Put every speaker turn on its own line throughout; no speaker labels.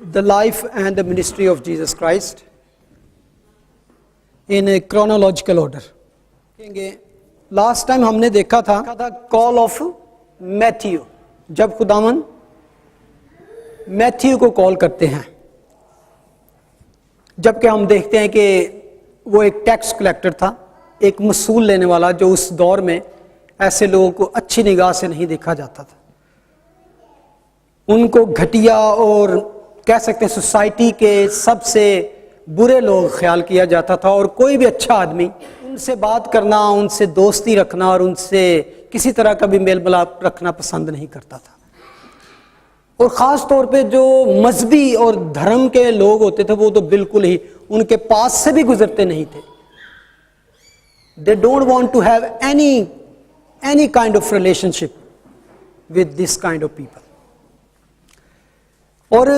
the life and the ministry of Jesus Christ in a chronological order. Last time हमने देखा था call of Matthew, जब खुदावन Matthew को कॉल करते हैं, जबकि हम देखते हैं कि वो एक टैक्स कलेक्टर था, एक मसूल लेने वाला, जो उस दौर में ऐसे लोगों को अच्छी निगाह से नहीं देखा जाता था। उनको घटिया और कह सकते हैं सोसाइटी के सबसे बुरे लोग ख्याल किया जाता था, और कोई भी अच्छा आदमी उनसे बात करना, उनसे दोस्ती रखना और उनसे किसी तरह का भी मेल मिलाप रखना पसंद नहीं करता था। और ख़ास तौर पे जो मजहबी और धर्म के लोग होते थे वो तो बिल्कुल ही उनके पास से भी गुजरते नहीं थे। They don't want to have any kind of relationship with this kind of people. और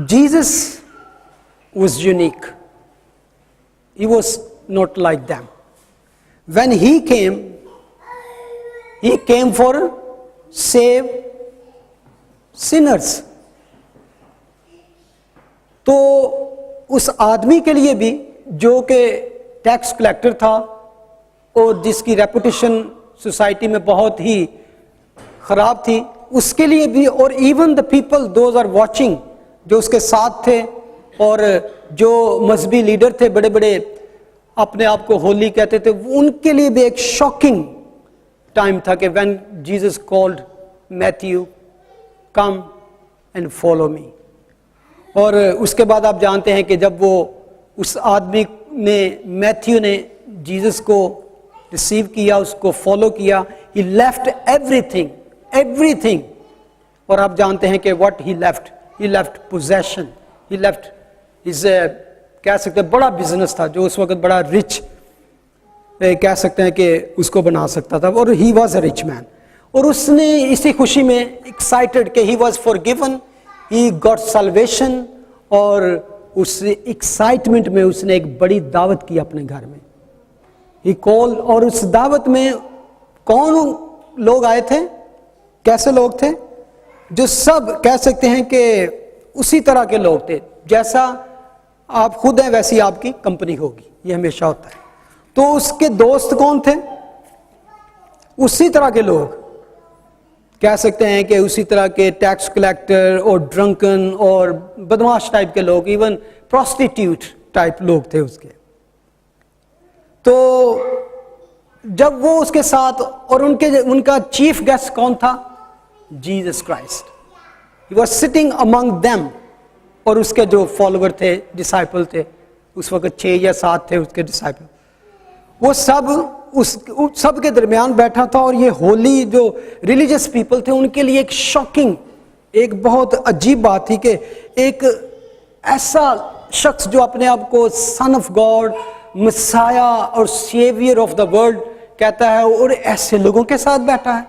Jesus was unique. He was not like them. When he came for save sinners. तो उस आदमी के लिए भी जो कि टैक्स कलेक्टर था और जिसकी रेपुटेशन सोसाइटी में बहुत ही खराब थी, उसके लिए भी, और even the people those are watching, जो उसके साथ थे और जो मजहबी लीडर थे, बड़े बड़े अपने आप को होली कहते थे, उनके लिए भी एक शॉकिंग टाइम था कि when Jesus called Matthew come and follow me. और उसके बाद आप जानते हैं कि जब वो उस आदमी ने, मैथ्यू ने जीसस को रिसीव किया, उसको फॉलो किया, ही लेफ्ट एवरीथिंग। और आप जानते हैं कि what he left possession, he left is कह सकते हैं बड़ा बिजनेस था, जो उस वक्त बड़ा रिच कह सकते हैं कि उसको बना सकता था, और he was a rich man. और उसने इसी खुशी में एक्साइटेड कि he was forgiven, he got salvation, और उस एक्साइटमेंट में उसने एक बड़ी दावत की अपने घर में। ही कॉल, और उस दावत में कौन लोग आए थे, कैसे लोग थे, जो सब कह सकते हैं कि उसी तरह के लोग थे, जैसा आप खुद हैं वैसी आपकी कंपनी होगी, ये हमेशा होता है। तो उसके दोस्त कौन थे, उसी तरह के लोग, कह सकते हैं कि उसी तरह के टैक्स कलेक्टर और ड्रंकन और बदमाश टाइप के लोग, इवन प्रोस्टिट्यूट टाइप लोग थे उसके। तो जब वो उसके साथ, और उनका चीफ गेस्ट कौन था, Jesus Christ. He was sitting among them, और उसके जो फॉलोवर थे, डिसाइपल थे, उस वक्त 6 या 7 थे उसके डिसाइपल, वो सब उस सब के दरमियान बैठा था। और ये होली जो रिलीजियस पीपल थे, उनके लिए एक शॉकिंग, एक बहुत अजीब बात थी कि एक ऐसा शख्स जो अपने आप को सन ऑफ गॉड, मसाया और सेवियर ऑफ द वर्ल्ड कहता है, और ऐसे लोगों के साथ बैठा है।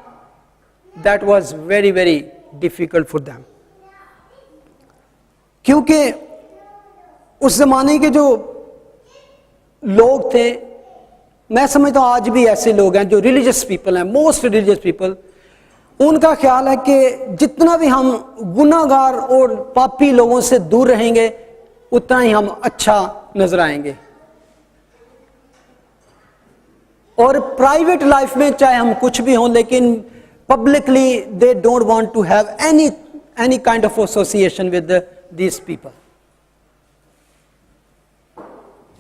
That was very very difficult for them, क्योंकि उस जमाने के जो लोग थे, मैं समझता हूं आज भी ऐसे लोग हैं जो रिलीजियस पीपल हैं, मोस्ट रिलीजियस पीपल, उनका ख्याल है कि जितना भी हम गुनाहगार और पापी लोगों से दूर रहेंगे, उतना ही हम अच्छा नजर आएंगे। और प्राइवेट लाइफ में चाहे हम कुछ भी हों, लेकिन publicly they don't want to have any kind of association with these people.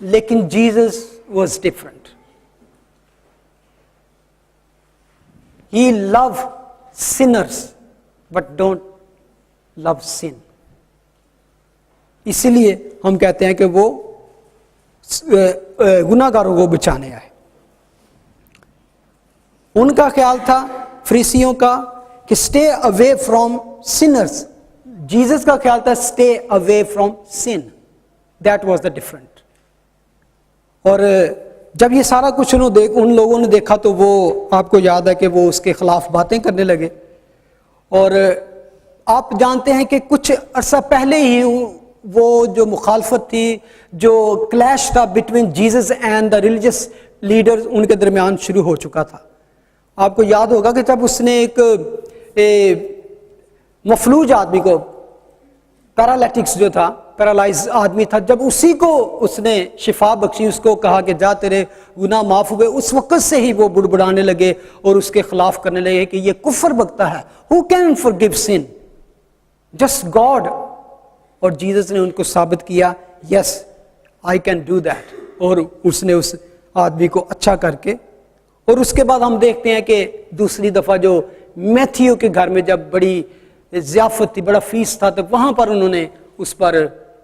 लेकिन Jesus was different. He loved sinners but don't love sin. इसीलिए हम कहते हैं कि वो गुनाहगारों को बचाने आए। उनका ख्याल था, फरीसियों का, कि stay away from sinners. Jesus का ख्याल था stay away from sin. That was the different. और जब ये सारा कुछ उन लोगों ने देखा, तो वो आपको याद है कि वो उसके खिलाफ बातें करने लगे। और आप जानते हैं कि कुछ अरसा पहले ही वो जो मुखालफत थी, जो क्लैश था between Jesus and the religious leaders, उनके दरमियान शुरू हो चुका था। आपको याद होगा कि जब उसने एक मफलूज आदमी को पैरालिटिक्स जो था, पैरालाइज आदमी था, जब उसी को उसने शिफा बख्शी, उसको कहा कि जा तेरे गुनाह माफ हुए, उस वक्त से ही वो बुड़बुड़ाने लगे और उसके खिलाफ करने लगे कि ये कुफर बकता है, who can forgive sin, just God. और जीसस ने उनको साबित किया, yes I can do that, और उसने उस आदमी को अच्छा करके। और उसके बाद हम देखते हैं कि दूसरी दफा जो मैथ्यू के घर में जब बड़ी ज़ियाफत थी, बड़ा फीस था, तो वहां पर उन्होंने उस पर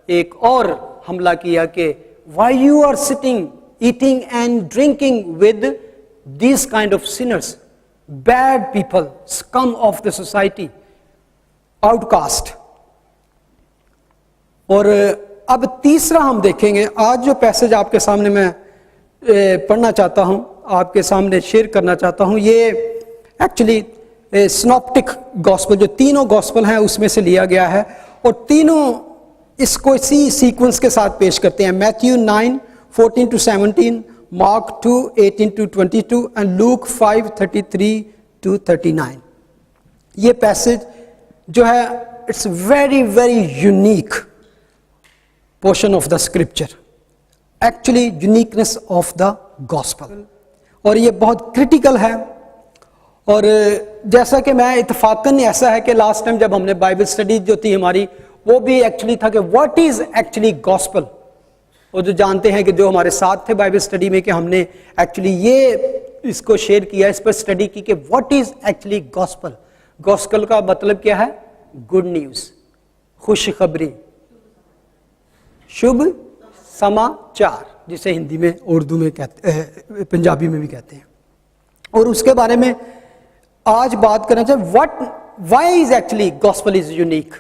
एक और हमला किया कि why you are sitting eating and drinking with this kind of sinners, bad people, scum of the society, outcast. और अब तीसरा हम देखेंगे, आज जो पैसेज आपके सामने मैं पढ़ना चाहता हूं, आपके सामने शेयर करना चाहता हूं, ये एक्चुअली सिनॉप्टिक गॉस्पेल, जो तीनों गॉस्पेल हैं उसमें से लिया गया है, और तीनों इसको इसी सीक्वेंस के साथ पेश करते हैं। Matthew 9:14-17, mark 2:18-22 and look 5:33-39। ये पैसेज जो है, it's very very unique portion of the scripture, actually uniqueness of the gospel, और ये बहुत क्रिटिकल है। और जैसा कि मैं इत्तेफाकन ऐसा है कि लास्ट टाइम जब हमने बाइबल स्टडी जो थी हमारी, वो भी एक्चुअली था कि व्हाट इज एक्चुअली गॉस्पेल। और जो जानते हैं कि जो हमारे साथ थे बाइबल स्टडी में, कि हमने एक्चुअली ये इसको शेयर किया, इस पर स्टडी की कि what is actually gospel. Gospel का मतलब क्या है? गुड न्यूज, खुशखबरी, शुभ समाचार, जिसे हिंदी में, उर्दू में कहते हैं, पंजाबी में भी कहते हैं। और उसके बारे में आज बात करना चाहिए, why is actually gospel is unique,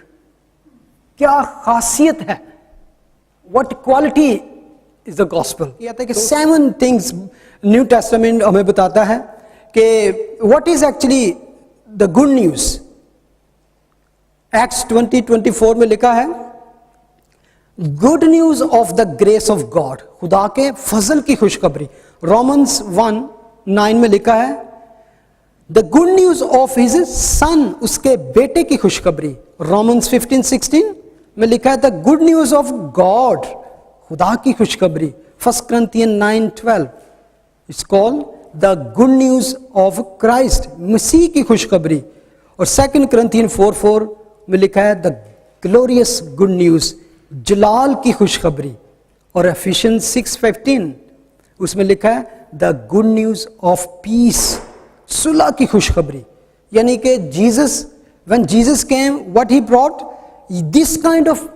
क्या खासियत है, what quality is the gospel. कहता है कि 7 थिंग्स न्यू टेस्टामेंट हमें बताता है कि what is actually the good news. Acts 20:24 में लिखा है, good news of the grace of God, खुदा के फजल की खुशखबरी। रोमन्स 1:9 में लिखा है, the good news of his son, उसके बेटे की खुशखबरी। रोमन्स 15:16 में लिखा है, the good news of God, खुदा की खुशखबरी। 1 Corinthians 9:12 it's called the good news of Christ, मसीह की खुशखबरी। और 2 Corinthians 4:4 में लिखा है, द ग्लोरियस गुड न्यूज, जलाल की खुशखबरी। और एफिशियंस 6:15 उसमें लिखा है, the good news of peace, सुलह की खुशखबरी। यानी कि Jesus, when Jesus came, what he brought, this kind of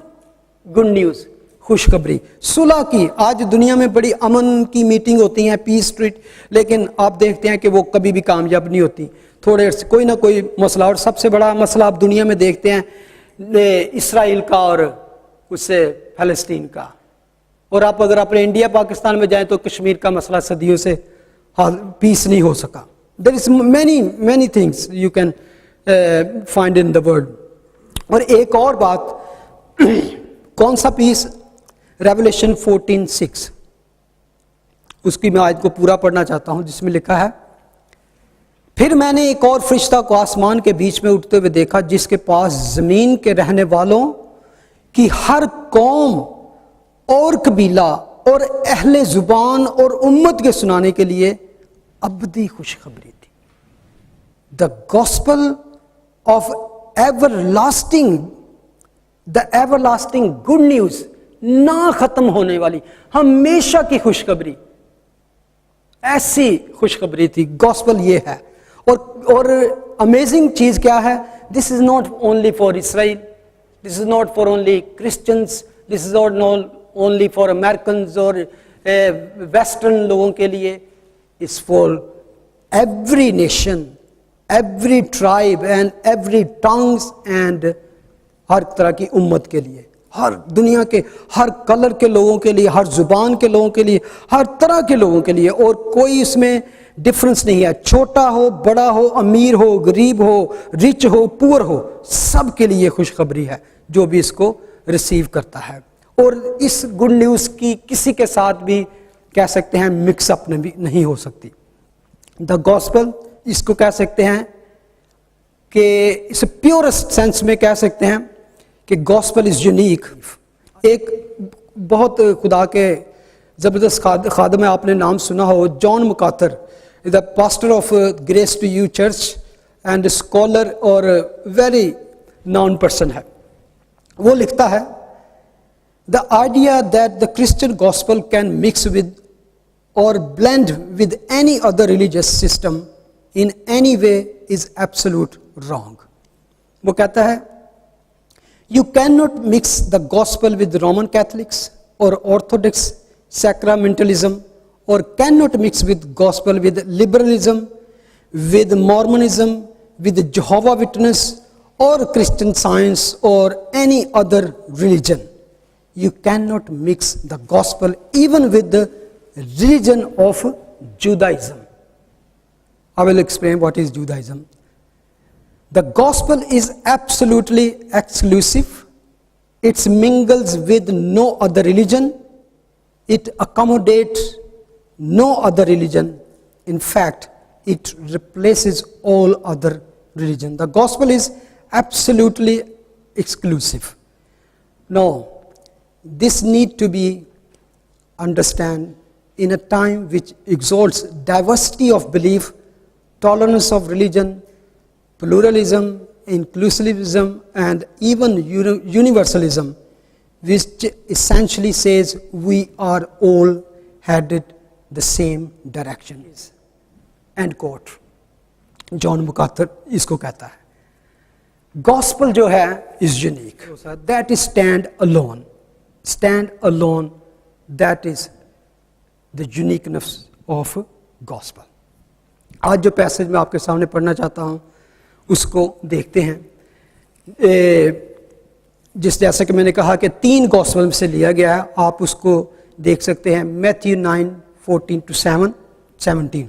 good news, खुशखबरी, सुलह की। आज दुनिया में बड़ी अमन की मीटिंग होती हैं, पीस स्ट्रीट, लेकिन आप देखते हैं कि वो कभी भी कामयाब नहीं होती, थोड़े कोई ना कोई मसला। और सबसे बड़ा मसला आप दुनिया में देखते हैं इसराइल का और उससे फ़लस्तीन का। और आप अगर अपने इंडिया पाकिस्तान में जाएं तो कश्मीर का मसला सदियों से पीस नहीं हो सका। There is many things you can find in the world. और एक और बात, कौन सा पीस? रेवलेशन 14:6, उसकी मैं आज को पूरा पढ़ना चाहता हूं, जिसमें लिखा है, फिर मैंने एक और फरिश्ता को आसमान के बीच में उठते हुए देखा, जिसके पास जमीन के रहने वालों कि हर कौम और कबीला और अहले जुबान और उम्मत के सुनाने के लिए अबदी खुशखबरी थी। The gospel of everlasting, the everlasting good news, ना खत्म होने वाली, हमेशा की खुशखबरी, ऐसी खुशखबरी थी। गॉस्पेल ये है। और अमेजिंग चीज क्या है? This is not only for Israel, this is not for only Christians, this is not only for Americans or Western लोगों के लिए, it's for every nation, every tribe and every tongues and हर तरह की उम्मत के लिए, हर दुनिया के हर कलर के लोगों के लिए, हर जुबान के लोगों के लिए, हर तरह के लोगों के लिए। और कोई इसमें डिफरेंस नहीं है, छोटा हो, बड़ा हो, अमीर हो, गरीब हो, रिच हो, पुअर हो, सब के लिए खुशखबरी है जो भी इसको रिसीव करता है। और इस गुड न्यूज़ की किसी के साथ भी कह सकते हैं मिक्सअप नहीं हो सकती। द गॉस्पेल इसको कह सकते हैं कि इस प्योरेस्ट सेंस में कह सकते हैं कि गॉस्पेल इज़ यूनिक। एक बहुत खुदा के ज़बरदस्त खादम है, आपने नाम सुना हो, John MacArthur, the pastor of grace to you church and scholar और वेरी नॉन पर्सन है। वो लिखता है, the idea that the Christian gospel can mix with और blend with any other religious system in any way is absolute wrong. वो कहता है, you can not mix the gospel with Roman Catholics और orthodox sacramentalism, or cannot mix with gospel with liberalism, with Mormonism, with Jehovah Witness or Christian Science or any other religion. You cannot mix the gospel even with the religion of Judaism. I will explain what is Judaism. The gospel is absolutely exclusive. It mingles with no other religion. It accommodates no other religion. In fact, it replaces all other religion. The gospel is absolutely exclusive. Now, this need to be understood in a time which exalts diversity of belief, tolerance of religion, pluralism, inclusivism, and even universalism, which essentially says we are all headed the same direction. End quote. John MacArthur इसको कहता है, gospel जो है is unique, that is stand alone, that is the uniqueness of gospel. आज जो passage मैं आपके सामने पढ़ना चाहता हूँ उसको देखते हैं। जिस जैसे कि मैंने कहा कि 3 गॉस्पेल से लिया गया है, आप उसको देख सकते हैं, मैथ्यू 9:14 to 17।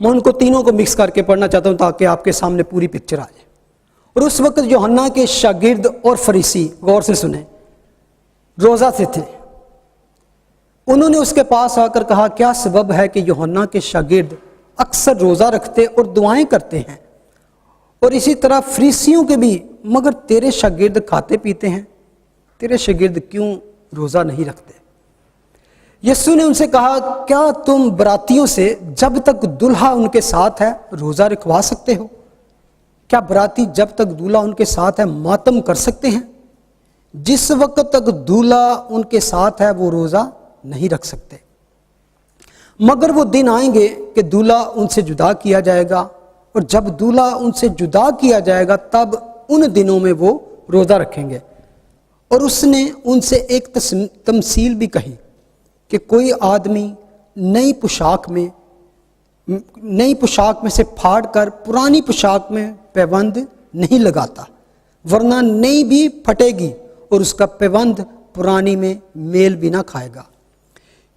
मैं उनको तीनों को मिक्स करके पढ़ना चाहता हूं ताकि आपके सामने पूरी पिक्चर आ जाए। और उस वक्त यूहन्ना के शागिर्द और फरीसी, गौर से सुने, रोज़ा से थे। उन्होंने उसके पास आकर कहा, क्या सबब है कि यूहन्ना के शागिर्द अक्सर रोज़ा रखते और दुआएं करते हैं, और इसी तरह फरीसियों के भी, मगर तेरे शागिर्द खाते पीते हैं, तेरे शागिर्द क्यों रोज़ा नहीं रखते? यीशु ने उनसे कहा, क्या तुम बरातियों से जब तक दूल्हा उनके साथ है रोज़ा रखवा सकते हो? क्या बराती जब तक दूल्हा उनके साथ है मातम कर सकते हैं? जिस वक्त तक दूल्हा उनके साथ है वो रोज़ा नहीं रख सकते, मगर वो दिन आएंगे कि दूल्हा उनसे जुदा किया जाएगा, और जब दूल्हा उनसे जुदा किया जाएगा तब उन दिनों में वो रोज़ा रखेंगे। और उसने उनसे एक तमसील भी कही कि कोई आदमी नई पोशाक में से फाड़कर पुरानी पोशाक में पैबंद नहीं लगाता, वरना नई भी फटेगी और उसका पैबंद पुरानी में मेल भी ना खाएगा,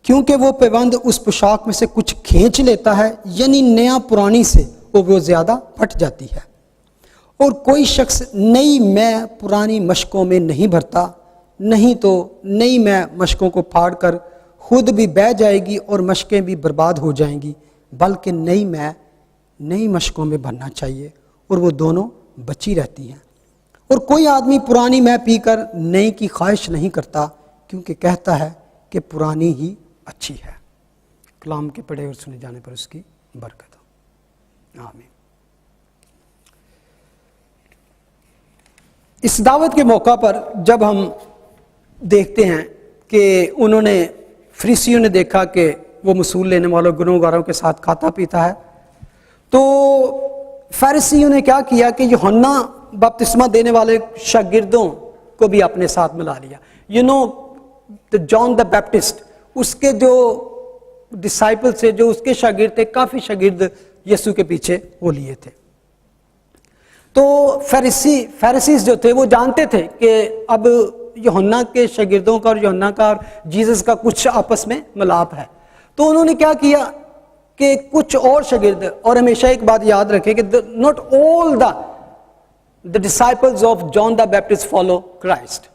क्योंकि वो पैबंद उस पोशाक में से कुछ खींच लेता है, यानी नया पुरानी से वो ज़्यादा फट जाती है। और कोई शख्स नई मैं पुरानी मशकों में नहीं भरता, नहीं तो नई मैं मशकों को फाड़कर खुद भी बह जाएगी और मशकें भी बर्बाद हो जाएंगी, बल्कि नई मैं नई मशकों में भरना चाहिए और वो दोनों बची रहती हैं। और कोई आदमी पुरानी मैं पीकर नई की ख्वाहिश नहीं करता, क्योंकि कहता है कि पुरानी ही अच्छी है। कलाम के पढ़े और सुने जाने पर उसकी बरकत हो। आमीन। इस दावत के मौका पर जब हम देखते हैं कि उन्होंने, फरीसियों ने देखा कि वो वसूल लेने वालों गुनहगारों के साथ खाता पीता है, तो फरीसियों ने क्या किया कि यूहन्ना बपतिस्मा देने वाले शागिर्दों को भी अपने साथ मिला लिया। You know the John the Baptist, उसके जो डिसाइपल थे, जो उसके शागिर्द थे, काफ़ी शागिर्द यीशु के पीछे वो लिए थे। तो फरीसीज जो थे वो जानते थे कि अब यूहन्ना के शागिर्दों का और यूहन्ना का और जीसस का कुछ आपस में मिलाप है। तो उन्होंने क्या किया कि कुछ और शागिर्द, और हमेशा एक बात याद रखें कि not all the disciples of John the Baptist follow Christ,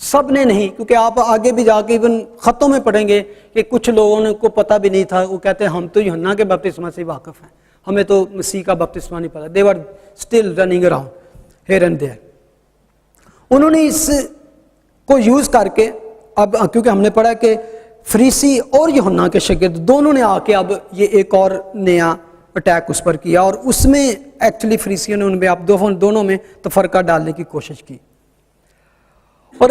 सब ने नहीं, क्योंकि आप आगे भी जाके इवन खतों में पढ़ेंगे कि कुछ लोगों को पता भी नहीं था, वो कहते हैं हम तो यूहन्ना के बपतिस्मा से वाकिफ हैं, हमें तो मसीह का बपतिस्मा नहीं पता। They were still running around here and there. उन्होंने इस को यूज करके, अब क्योंकि हमने पढ़ा कि फरीसी और यूहन्ना के शागिर्द दोनों ने आके अब ये एक और नया अटैक उस पर किया, और उसमें एक्चुअली फरीसियों ने उनमें अब दोनों में तफरका डालने की कोशिश की। और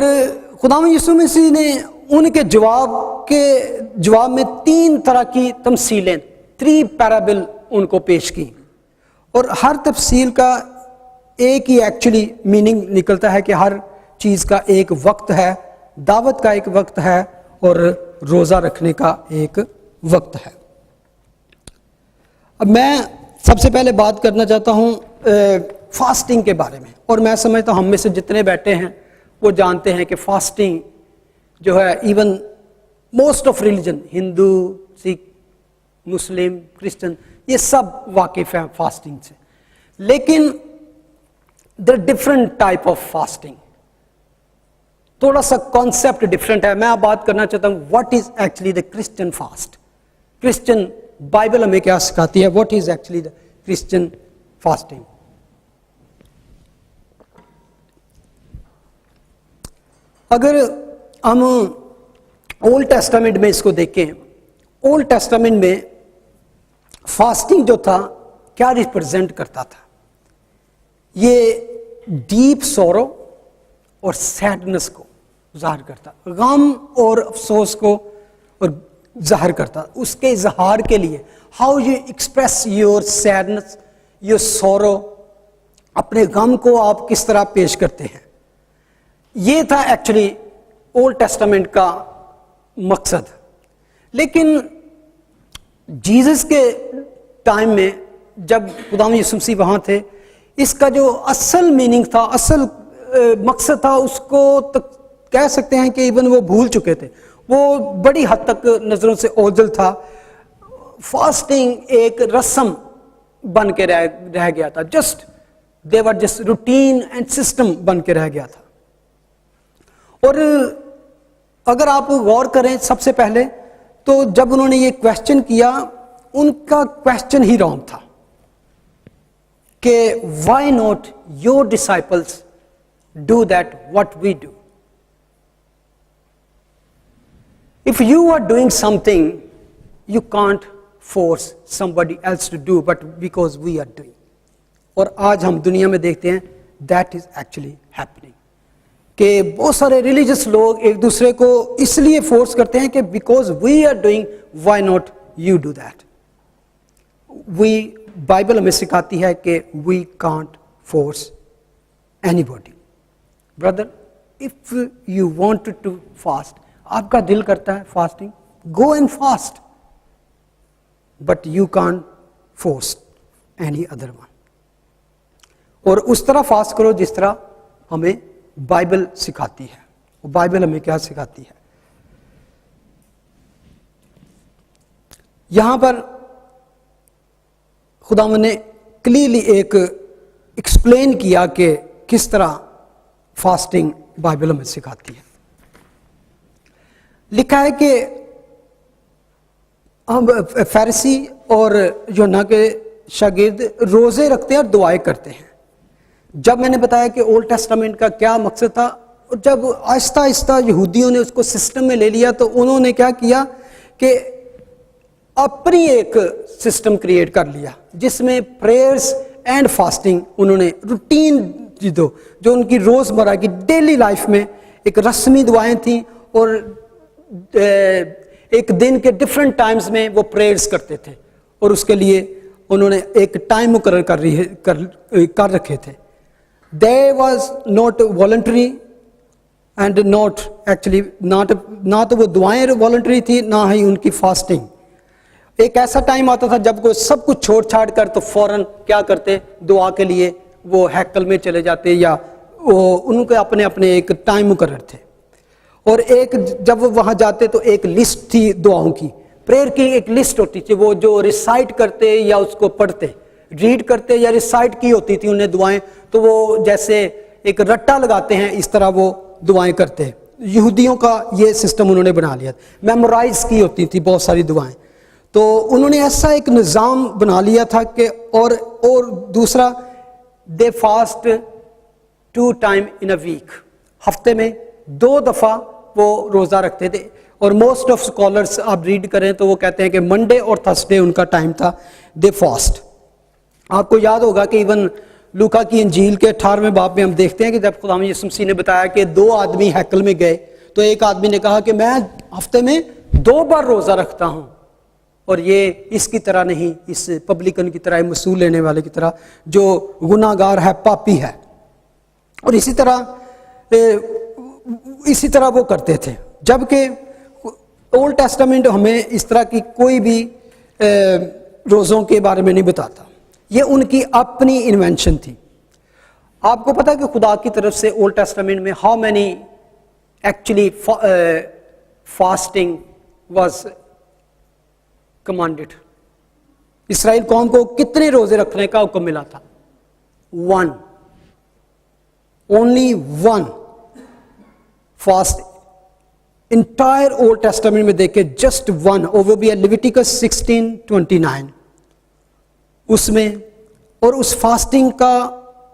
खुदावंद यीशु मसीह ने उनके जवाब में 3 तरह की तमसीलें, 3 पैराबल उनको पेश की, और हर तफसील का एक ही एक्चुअली मीनिंग निकलता है कि हर चीज़ का एक वक्त है, दावत का एक वक्त है और रोज़ा रखने का एक वक्त है। अब मैं सबसे पहले बात करना चाहता हूँ फास्टिंग के बारे में, और मैं समझता हूँ हम में से जितने बैठे हैं वो जानते हैं कि फास्टिंग जो है, even most of religion, Hindu, Sikh, Muslim, Christian, ये सब वाकिफ हैं फास्टिंग से। लेकिन there different type of fasting, थोड़ा सा कॉन्सेप्ट डिफरेंट है। मैं अब बात करना चाहता हूं what is actually the Christian fast. Christian Bible हमें क्या सिखाती है, what is actually the Christian fasting. अगर हम ओल्ड टेस्टामेंट में इसको देखें, ओल्ड टेस्टामेंट में फास्टिंग जो था क्या रिप्रेजेंट करता था, ये डीप सोरो और सैडनेस को ज़ाहिर करता, गम और अफसोस को और ज़ाहिर करता। उसके इजहार के लिए how you express your sadness, your सोरो, अपने गम को आप किस तरह पेश करते हैं, ये था एक्चुअली ओल्ड टेस्टामेंट का मकसद। लेकिन जीसस के टाइम में जब खुदावंद यीशु मसीह वहाँ थे, इसका जो असल मीनिंग था, असल मकसद था, उसको तक कह सकते हैं कि इवन वो भूल चुके थे, वो बड़ी हद तक नज़रों से ओझल था। फास्टिंग एक रस्म बन के रह गया था, just there just routine and system बन के रह गया था। और अगर आप गौर करें सबसे पहले तो जब उन्होंने ये क्वेश्चन किया, उनका क्वेश्चन ही रॉन्ग था कि why not your disciples do that what we do. If you are doing something you can't force somebody else to do but because we are doing. और आज हम दुनिया में देखते हैं दैट इज एक्चुअली हैपनिंग, कि बहुत सारे रिलीजियस लोग एक दूसरे को इसलिए फोर्स करते हैं कि because we are doing why not you do that. Bible हमें सिखाती है कि we can't force anybody. Brother, if you want to fast, आपका दिल करता है fasting, go and fast, but you can't force any other one. और उस तरह फास्ट करो जिस तरह हमें बाइबल सिखाती है। वो बाइबल हमें क्या सिखाती है, यहां पर खुदावंद ने क्लियरली एक एक्सप्लेन किया कि किस तरह फास्टिंग बाइबल हमें सिखाती है। लिखा है कि हम फरीसी और यूहन्ना के शागिर्द रोजे रखते हैं और दुआएं करते हैं। जब मैंने बताया कि ओल्ड टेस्टामेंट का क्या मकसद था, और जब आहिस्ता आहिस्ता यहूदियों ने उसको सिस्टम में ले लिया तो उन्होंने क्या किया कि अपनी एक सिस्टम क्रिएट कर लिया जिसमें प्रेयर्स एंड फास्टिंग उन्होंने रूटीन जो उनकी रोज़मर्रा की डेली लाइफ में एक रस्मी दुआएं थी, और एक दिन के डिफरेंट टाइम्स में वो प्रेयर्स करते थे, और उसके लिए उन्होंने एक टाइम मुकर्रर कर रखे थे। They was not voluntary and not actually ना तो वो दुआएं वॉलंटरी थी, ना ही उनकी फास्टिंग। एक ऐसा टाइम आता था जब कोई सब कुछ छोड़ छाड़ कर तो फौरन क्या करते, दुआ के लिए वो हैकल में चले जाते, या वो उनके अपने अपने एक टाइम मुकर्रर थे। और एक जब वो वहाँ जाते तो एक लिस्ट थी दुआओं की, प्रेयर की एक लिस्ट होती थी, वो जो रिसाइट करते या उसको पढ़ते, रीड करते या रिसाइट की होती थी उन्हें दुआएं, तो वो जैसे एक रट्टा लगाते हैं इस तरह वो दुआएं करते हैं। यहूदियों का ये सिस्टम उन्होंने बना लिया, मेमोराइज की होती थी बहुत सारी दुआएं, तो उन्होंने ऐसा एक निज़ाम बना लिया था कि और दूसरा they fast 2 time in a week. हफ्ते में 2 दफ़ा वो रोज़ा रखते थे। और मोस्ट ऑफ स्कॉलर्स आप रीड करें तो वो कहते हैं कि मंडे और थर्सडे उनका टाइम था दे फास्ट। आपको याद होगा कि इवन लूका की इंजील के 18वें बाब में हम देखते हैं कि जब खुदा यीशु मसीह ने बताया कि 2 आदमी हैकल में गए तो एक आदमी ने कहा कि मैं हफ्ते में 2 बार रोज़ा रखता हूँ, और ये इसकी तरह नहीं, इस पब्लिकन की तरह, मसूल लेने वाले की तरह जो गुनाहगार है, पापी है। और इसी तरह वो करते थे। जबकि ओल्ड टेस्टामेंट हमें इस तरह की कोई भी रोज़ों के बारे में नहीं बताता, ये उनकी अपनी इन्वेंशन थी। आपको पता है कि खुदा की तरफ से ओल्ड टेस्टामेंट में how many actually fasting was commanded, Israel कौम को कितने रोजे रखने का हुक्म मिला था? 1, only 1 fast. Entire old testament में देखे जस्ट 1, और वो भी है लिविटिकस 16:29 उसमें। और उस फास्टिंग का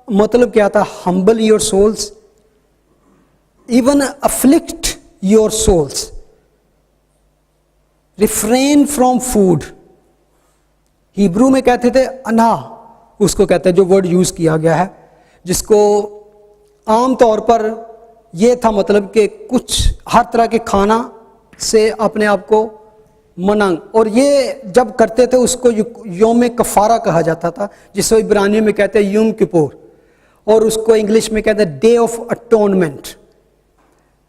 मतलब क्या था? Humble your souls, even afflict your souls, refrain from food. Hebrew में कहते थे अना, उसको कहते हैं, जो वर्ड यूज किया गया है, जिसको आम तौर पर यह था मतलब कि कुछ हर तरह के खाना से अपने आप को मना। और ये जब करते थे उसको योम कफारा कहा जाता था, जिसको इब्रानी में कहते हैं यूम किपोर, और उसको इंग्लिश में कहते हैं डे ऑफ अटोनमेंट।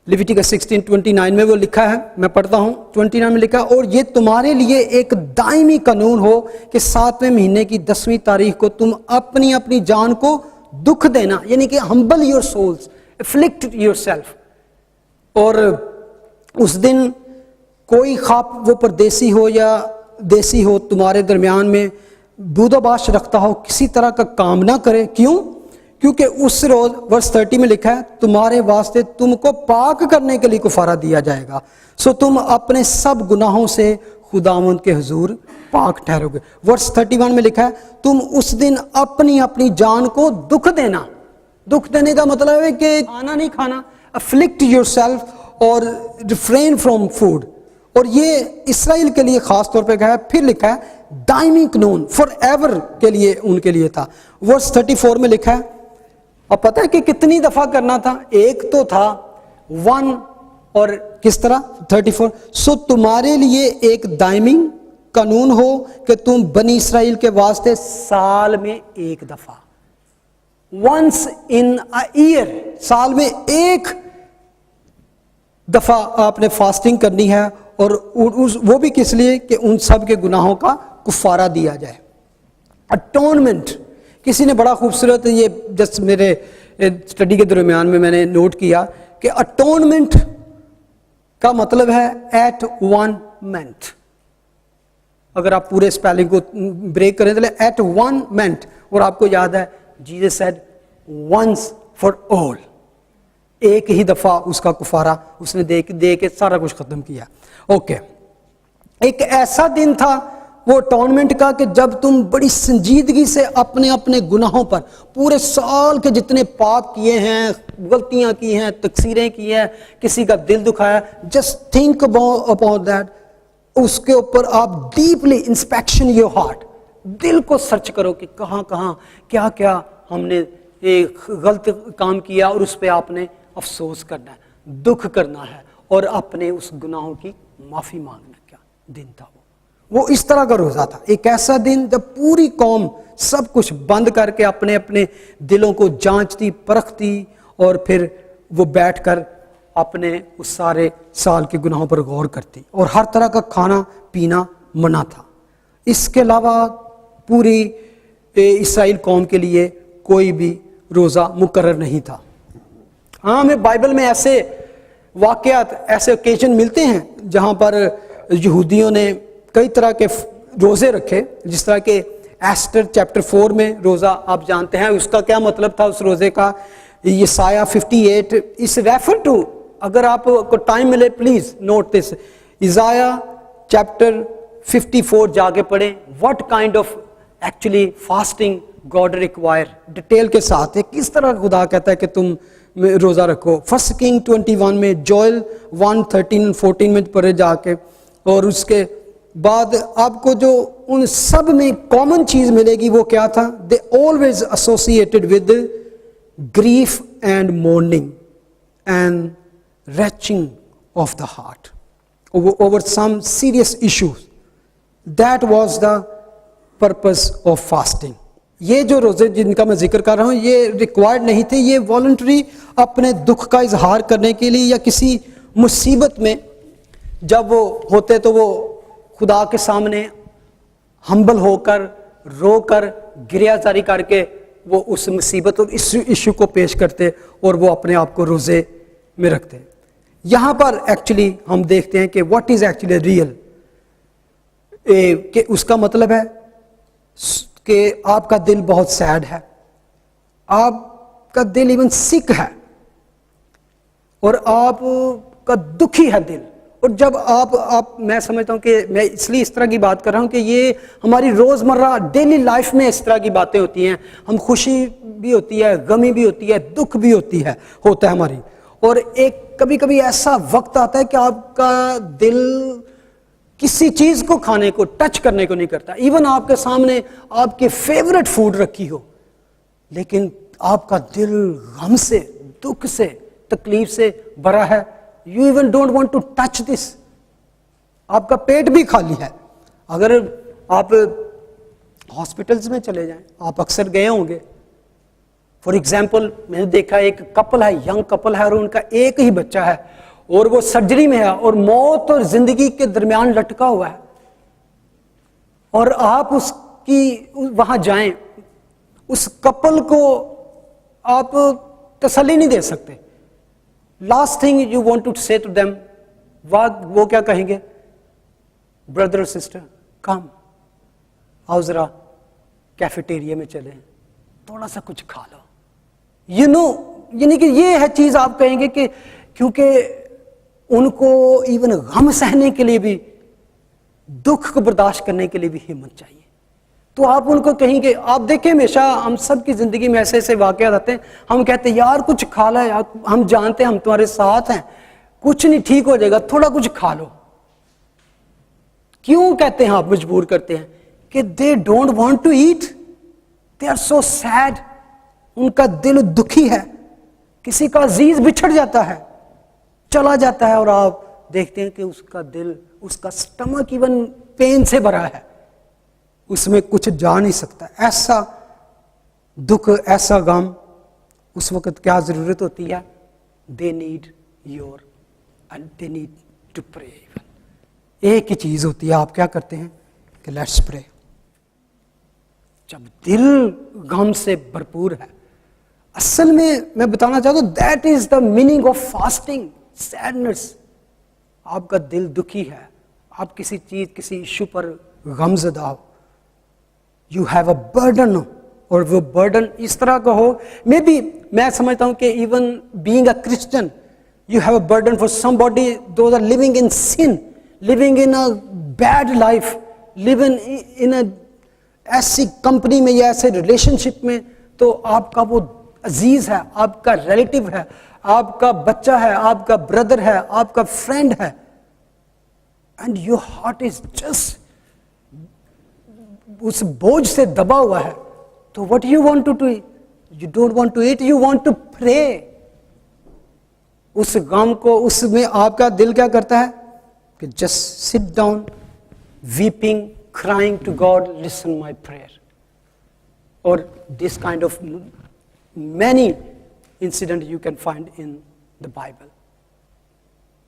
लिविटिकस 16:29 में वो लिखा है, मैं पढ़ता हूँ। 29 में लिखा है, और ये तुम्हारे लिए एक दायमी कानून हो कि 7वें महीने की 10वीं तारीख को तुम अपनी अपनी जान को दुख देना, यानी कि humble your souls, afflict yourself. और उस दिन कोई खाप वो परदेसी हो या देसी हो तुम्हारे दरमियान में बूदाबाश रखता हो, किसी तरह का काम ना करे। क्यों? क्योंकि उस रोज, वर्स 30 में लिखा है, तुम्हारे वास्ते तुमको पाक करने के लिए कुफारा दिया जाएगा, सो तुम अपने सब गुनाहों से खुदावंद के हुजूर पाक ठहरोगे। वर्स 31 में लिखा है, तुम उस दिन अपनी अपनी जान को दुख देना। दुख देने का मतलब है कि खाना नहीं खाना, अफ्लिक्ट योरसेल्फ और रिफ्रेन फ्रॉम फूड। और ये इसराइल के लिए खास तौर पे कहा है। फिर लिखा है दायमी कानून, फॉर एवर के लिए उनके लिए था। वर्स 34 में लिखा है, अब पता है कि कितनी दफा करना था? एक तो था 1, और किस तरह 34, सो तुम्हारे लिए एक दायमी कानून हो कि तुम बनी इसराइल के वास्ते साल में एक दफा, वंस इन अ ईयर, साल में एक दफा आपने फास्टिंग करनी है। और वो भी किस लिए? कि उन सब के गुनाहों का कुफारा दिया जाए। अटोनमेंट, किसी ने बड़ा खूबसूरत, ये जस्ट मेरे स्टडी के दरमियान में मैंने नोट किया कि अटोनमेंट का मतलब है एट वन मेंट। अगर आप पूरे स्पेलिंग को ब्रेक करें तो एट वन मेंट, और आपको याद है Jesus said once for all, एक ही दफा उसका कुफारा उसने दे के सारा कुछ खत्म किया। ओके, एक ऐसा दिन था वो अटोनमेंट का कि जब तुम बड़ी संजीदगी से अपने अपने गुनाहों पर, पूरे साल के जितने पाप किए हैं, गलतियां की हैं, तकसीरें की हैं, किसी का दिल दुखाया, जस्ट थिंक अबाउट दैट, उसके ऊपर आप डीपली इंस्पेक्शन योर हार्ट, दिल को सर्च करो कि कहाँ कहाँ क्या क्या हमने एक गलत काम किया, और उस पर आपने अफसोस करना है, दुख करना है, और अपने उस गुनाहों की माफी मांगना। क्या दिन था वो इस तरह का रोजा था, एक ऐसा दिन जब पूरी कौम सब कुछ बंद करके अपने अपने दिलों को जांचती परखती, और फिर वो बैठकर अपने उस सारे साल के गुनाहों पर गौर करती, और हर तरह का खाना पीना मना था। इसके अलावा पूरी इसराइल कौम के लिए कोई भी रोजा मुकर्रर नहीं था। हाँ, हमें बाइबल में ऐसे वाकयात, ऐसे ओकेजन मिलते हैं जहाँ पर यहूदियों ने कई तरह के रोज़े रखे, जिस तरह के एस्टर चैप्टर 4 में रोज़ा आप जानते हैं उसका क्या मतलब था उस रोज़े का। यसाया 58 इस रेफर टू, अगर आपको टाइम मिले प्लीज़ नोट दिस, यसाया चैप्टर 54 जाके पढ़ें, what kind of actually fasting God require, detail के साथ है किस तरह खुदा कहता है कि तुम में रोज़ा रखो। फर्स्ट किंग 21 में, जोएल 1:13-14 में पढ़े जाके, और उसके बाद आपको जो उन सब में कॉमन चीज़ मिलेगी वो क्या था? They always associated with grief and morning and retching of the heart over some serious issues. That was the purpose of fasting. ये जो रोज़े जिनका मैं जिक्र कर रहा हूँ ये रिक्वायर्ड नहीं थे, ये वॉलंटरी अपने दुख का इजहार करने के लिए या किसी मुसीबत में जब वो होते तो वो खुदा के सामने हम्बल होकर रोकर गिरियाजारी करके वो उस मुसीबत और इस इशू को पेश करते और वो अपने आप को रोज़े में रखते हैं। यहाँ पर एक्चुअली हम देखते हैं कि व्हाट इज एक्चुअली रियल, कि उसका मतलब है कि आपका दिल बहुत सैड है, आपका दिल इवन सिक है और आपका दुखी है दिल। और जब आप मैं समझता हूँ कि मैं इसलिए इस तरह की बात कर रहा हूँ कि ये हमारी रोज़मर्रा डेली लाइफ में इस तरह की बातें होती हैं। हम खुशी भी होती है, गमी भी होती है, दुख भी होता है हमारी। और एक कभी कभी ऐसा वक्त आता है कि आपका दिल किसी चीज़ को खाने को, टच करने को नहीं करता। इवन आपके सामने आपके फेवरेट फूड रखी हो, लेकिन आपका दिल गम से, दुख से, तकलीफ से भरा है। You even don't want to touch this. आपका पेट भी खाली है। अगर आप हॉस्पिटल्स में चले जाएं, आप अक्सर गए होंगे। फॉर एग्जाम्पल मैंने देखा एक कपल है, यंग कपल है और उनका एक ही बच्चा है और वो सर्जरी में है और मौत और जिंदगी के दरमियान लटका हुआ है, और आप उसकी वहां जाएं, उस कपल को आप तसल्ली नहीं दे सकते। Last thing you want to say to them, वो क्या कहेंगे? ब्रदर सिस्टर कम, आओ जरा कैफेटेरिया में चलें, थोड़ा सा कुछ खा लो। यू नो, यानी कि ये है चीज आप कहेंगे कि क्योंकि उनको इवन गम सहने के लिए भी, दुख को बर्दाश्त करने के लिए भी हिम्मत चाहिए। तो आप उनको कहेंगे, आप देखें हमेशा हम सब की जिंदगी में ऐसे ऐसे वाकयात आते हैं, हम कहते हैं यार कुछ खा लो यार, हम जानते हैं हम तुम्हारे साथ हैं, कुछ नहीं ठीक हो जाएगा, थोड़ा कुछ खा लो। क्यों कहते हैं आप मजबूर करते हैं? कि they don't want to eat, they are so sad, उनका दिल दुखी है। किसी का अजीज बिछड़ जाता है, चला जाता है, और आप देखते हैं कि उसका दिल, उसका स्टमक इवन पेन से भरा है, उसमें कुछ जा नहीं सकता। ऐसा दुख, ऐसा गम, उस वक्त क्या जरूरत होती है? They need your and they need to pray. Even एक ही चीज होती है, आप क्या करते हैं कि लेट्स प्रे। जब दिल गम से भरपूर है, असल में मैं बताना चाहता हूं that is the meaning of fasting. Sadness, आपका दिल दुखी है, आप किसी चीज, किसी इशू पर गमज़दा हो, यू हैव अ बर्डन, और वो बर्डन इस तरह का हो, मे बी मैं समझता हूं कि even being a Christian you have a burden for somebody those are living in sin, living in a bad life, living in a ऐसी कंपनी में या ऐसे रिलेशनशिप में, तो आपका वो अजीज है, आपका रिलेटिव है, आपका बच्चा है, आपका ब्रदर है, आपका फ्रेंड है, and your heart is just उस बोझ से दबा हुआ है। तो what you want to do? You don't want to eat, you want to pray. उस गम को, उसमें आपका दिल क्या करता है कि just sit down, weeping, crying to God, listen my prayer. Or this kind of many incident you can find in the Bible.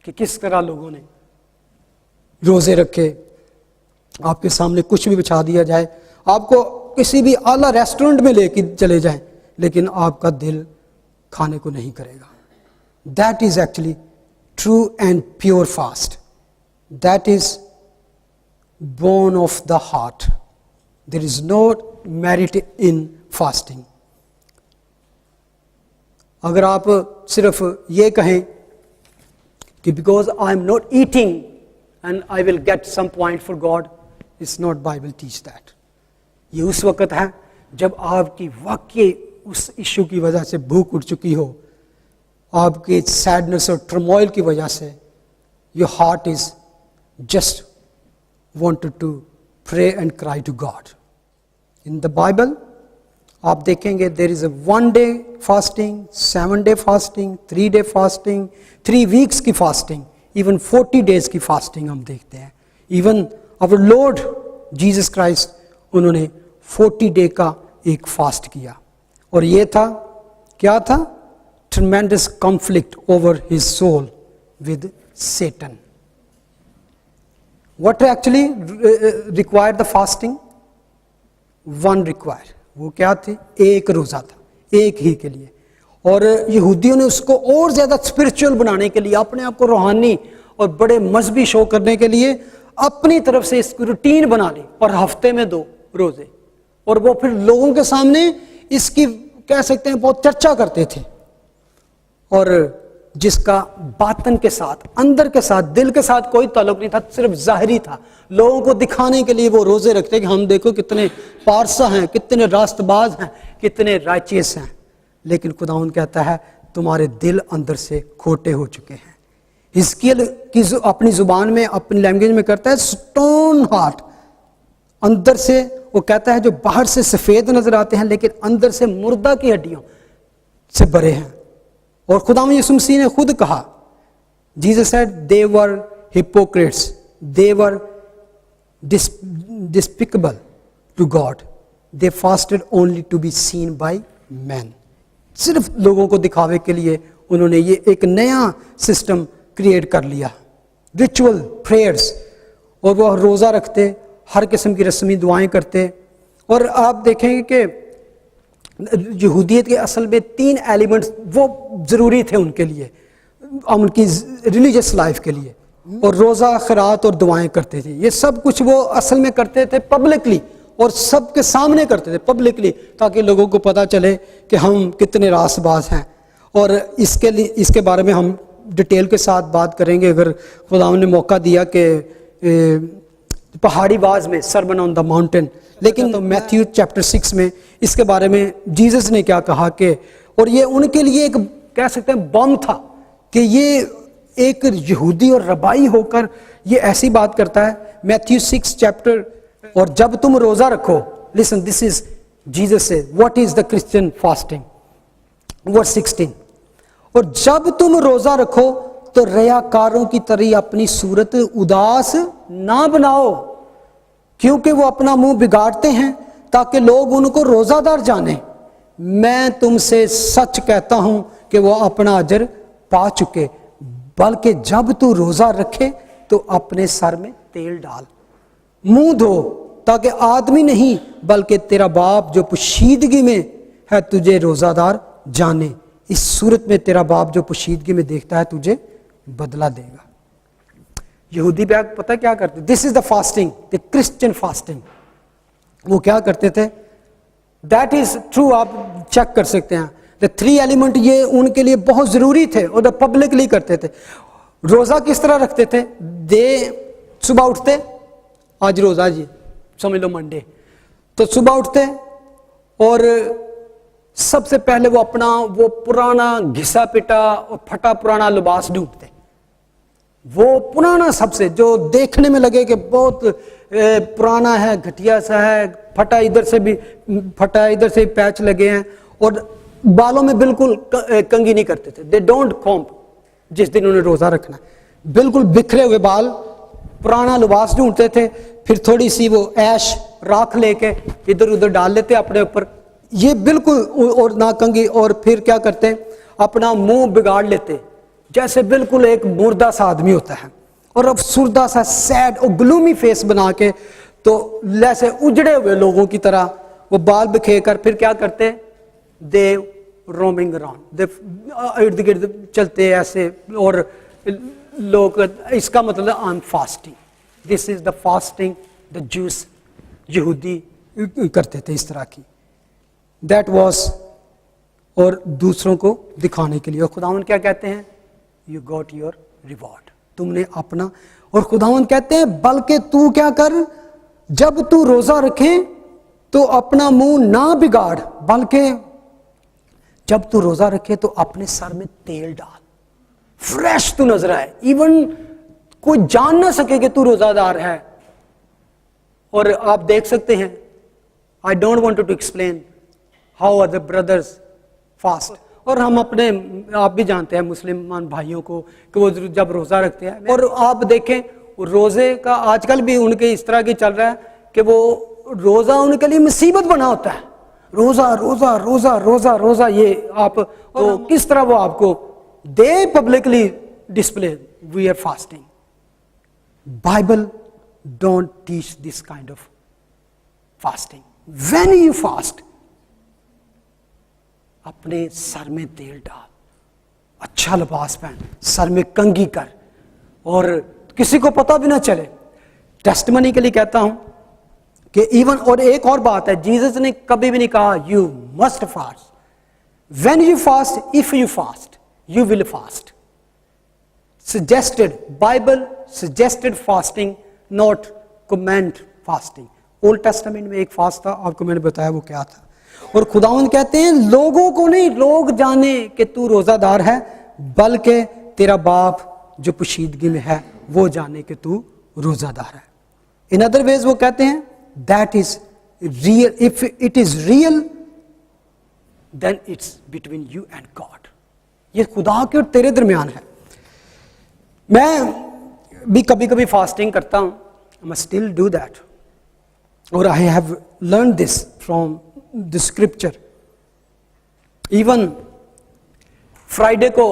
कि किस तरह लोगों ने रोजे रखे, आपके सामने कुछ भी बिछा दिया जाए, आपको किसी भी आला रेस्टोरेंट में लेके चले जाएं, लेकिन आपका दिल खाने को नहीं करेगा। That is actually true and pure fast. That is born of the heart. There is no merit in fasting. अगर आप सिर्फ ये कहें कि because I am not eating and I will get some point for God, it's not Bible teach that. ये उस वक्त है जब आपकी वाकई उस इशू की वजह से भूख उठ चुकी हो, आपकी सैडनेस और टर्मोइल की वजह से your heart is just wanted to pray and cry to God. In the Bible आप देखेंगे there is a 1 day fasting, 7 day fasting, 3 day fasting, 3 weeks की फास्टिंग, इवन 40 डेज की फास्टिंग हम देखते हैं. Even our Lord Jesus Christ, उन्होंने 40 day का एक फास्ट किया. और ये था, क्या था? Tremendous conflict over his soul with Satan. What actually required the fasting? One required. वो क्या थी? एक रोजा था, एक ही के लिए. और यहूदियों ने उसको और ज्यादा स्पिरिचुअल बनाने के लिए, अपने आप को रूहानी और बड़े मजहबी शो करने के लिए अपनी तरफ से इसकी रूटीन बना ली, और हफ्ते में 2 रोजे. और वो फिर लोगों के सामने इसकी कह सकते हैं बहुत चर्चा करते थे. और जिसका बातन के साथ, अंदर के साथ, दिल के साथ कोई ताल्लुक नहीं था, सिर्फ जाहिरी था. लोगों को दिखाने के लिए वो रोजे रखते कि हम देखो कितने पारसा हैं, कितने रास्तबाज हैं, कितने राइचियस हैं. लेकिन खुदावंद कहता है तुम्हारे दिल अंदर से खोटे हो चुके हैं. हिजकिय्याह की अपनी जुबान में, अपनी लैंग्वेज में करता है स्टोन हार्ट. अंदर से वो कहता है जो बाहर से सफेद नजर आते हैं लेकिन अंदर से मुर्दा की हड्डियों से भरे हैं. और खुदावंद यीशु मसीह ने खुद कहा, Jesus said they were hypocrites, they were despicable to God, they fasted only to be seen by man. सिर्फ लोगों को दिखावे के लिए उन्होंने ये एक नया सिस्टम क्रिएट कर लिया, रिचुअल प्रेयर्स. और वो रोज़ा रखते, हर किस्म की रस्मी दुआएं करते. और आप देखेंगे कि यहूदियत के असल में 3 एलिमेंट्स वो ज़रूरी थे उनके लिए, उनकी रिलीजियस लाइफ के लिए. और रोज़ा, खैरात और दुआएं करते थे. ये सब कुछ वो असल में करते थे पब्लिकली, और सबके सामने करते थे पब्लिकली, ताकि लोगों को पता चले कि हम कितने रासबाज हैं. और इसके बारे में हम डिटेल के साथ बात करेंगे अगर खुदावंद ने मौका दिया कि पहाड़ी बाज में, सरमन ऑन द माउंटेन. लेकिन तो मैथ्यू चैप्टर 6 में इसके बारे में जीसस ने क्या कहा कि, और ये उनके लिए एक कह सकते हैं बम था कि ये एक यहूदी और रबाई होकर ये ऐसी बात करता है. मैथ्यू 6 चैप्टर, और जब तुम रोजा रखो, listen this is Jesus say, what is the Christian fasting, verse 16. और जब तुम रोजा रखो तो रयाकारों की तरह अपनी सूरत उदास ना बनाओ, क्योंकि वो अपना मुंह बिगाड़ते हैं ताकि लोग उनको रोजादार जाने. मैं तुमसे सच कहता हूं कि वो अपना अजर पा चुके. बल्कि जब तू रोजा रखे तो अपने सर में तेल डाल, मुंह धो, ताकि आदमी नहीं बल्कि तेरा बाप जो पोशीदगी में है तुझे रोजादार जाने. इस सूरत में तेरा बाप जो पोशीदगी में देखता है तुझे बदला देगा. यहूदी बैग पता क्या करते? This is the fasting, the Christian fasting. वो क्या करते थे? दैट इज ट्रू, आप चेक कर सकते हैं. द 3 एलिमेंट ये उनके लिए बहुत जरूरी थे और पब्लिकली करते थे. रोजा किस तरह रखते थे? सुबह उठते, आज रोजा जी समझ लो मंडे, तो सुबह उठते और सबसे पहले वो अपना वो पुराना घिसा पिटा और फटा पुराना लिबास ढूंढते. वो पुराना सबसे जो देखने में लगे कि बहुत पुराना है, घटिया सा है, फटा इधर से भी फटा, इधर से भी पैच लगे हैं, और बालों में बिल्कुल कंघी नहीं करते थे. They don't comb. जिस दिन उन्हें रोजा रखना, बिल्कुल बिखरे हुए बाल, पुराना लिबास ढूंढते थे. फिर थोड़ी सी वो ऐश राख लेके इधर उधर डाल लेते अपने ऊपर, ये बिल्कुल, और ना कंघी. और फिर क्या करते? अपना मुंह बिगाड़ लेते, जैसे बिल्कुल एक मुर्दा सा आदमी होता है, और अब सुरदा सा सैड और ग्लूमी फेस बना के, तो जैसे उजड़े हुए लोगों की तरह वो बाल बिखेर कर फिर क्या करते? दे रोमिंग अराउंड, दे इर्द गिर्द चलते ऐसे. और लोग, इसका मतलब आई am fasting. This is the fasting the juice यहूदी करते थे इस तरह की. दैट वॉज, और दूसरों को दिखाने के लिए. और खुदावंद क्या कहते हैं? यू गॉट योर रिवॉर्ड, तुमने अपना. और खुदावंद कहते हैं बल्कि तू क्या कर, जब तू रोजा रखे तो अपना मुंह ना बिगाड़, बल्कि जब तू रोजा रखे तो अपने सर में तेल डाल, फ्रेश तू नजर आए, इवन कोई जान ना सके कि तू रोजादार है। और आप देख सकते हैं, I don't want to explain how other brothers fast. और हम अपने आप भी जानते हैं मुसलमान भाइयों को कि वो जब रोजा रखते हैं, और आप देखें रोजे का आजकल भी उनके इस तरह की चल रहा है कि वो रोजा उनके लिए मुसीबत बना होता है। रोजा रोजा रोजा रोजा रोजा, ये आप तो किस तरह वो आपको they publicly display we are fasting. Bible don't teach this kind of fasting. When you fast, अपने सर में तेल डाल, अच्छा लिबास पहन, सर में कंघी कर, और किसी को पता भी ना चले। टेस्टिमनी के लिए कहता हूं कि इवन, और एक और बात है, जीसस ने कभी भी नहीं कहा you must fast. When you fast, if you fast, you will fast. Suggested, Bible suggested fasting, not commend fasting. Old testament में एक फास्ट था, आपको मैंने बताया वो क्या था। और खुदावंद कहते हैं लोगों को नहीं, लोग जाने कि तू रोजादार है, बल्कि तेरा बाप जो पोशीदगी में है वो जाने कि तू रोजादार है। इन अदर वेज वो कहते हैं that is real, if it is real then it's between you and God. ये खुदा के और तेरे दरमियान है। मैं भी कभी कभी फास्टिंग करता हूं, आई स्टिल डू दैट, और I have learn this from the scripture. Even Friday को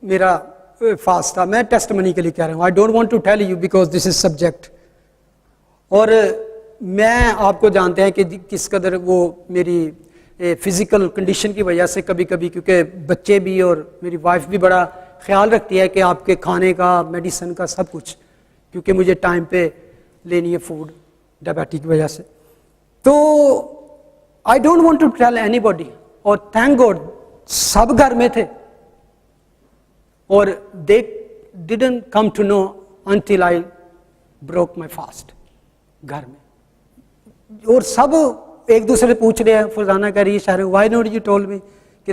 मेरा फास्ट था। मैं टेस्टमनी के लिए कह रहा हूं, I don't want to tell you because this is subject. और मैं आपको जानते हैं कि किस कदर वो मेरी फिजिकल कंडीशन की वजह से कभी कभी, क्योंकि बच्चे भी और मेरी वाइफ भी बड़ा ख्याल रखती है कि आपके खाने का, मेडिसिन का, सब कुछ, क्योंकि मुझे टाइम पे लेनी है फूड डायबिटीज की वजह से। तो I don't want to tell anybody, और थैंक गॉड सब घर में थे, और they didn't come to know until I broke my fast घर में। और सब एक दूसरे से पूछ रहे हैं, फरजाना कह रही है शायद why not you told me कि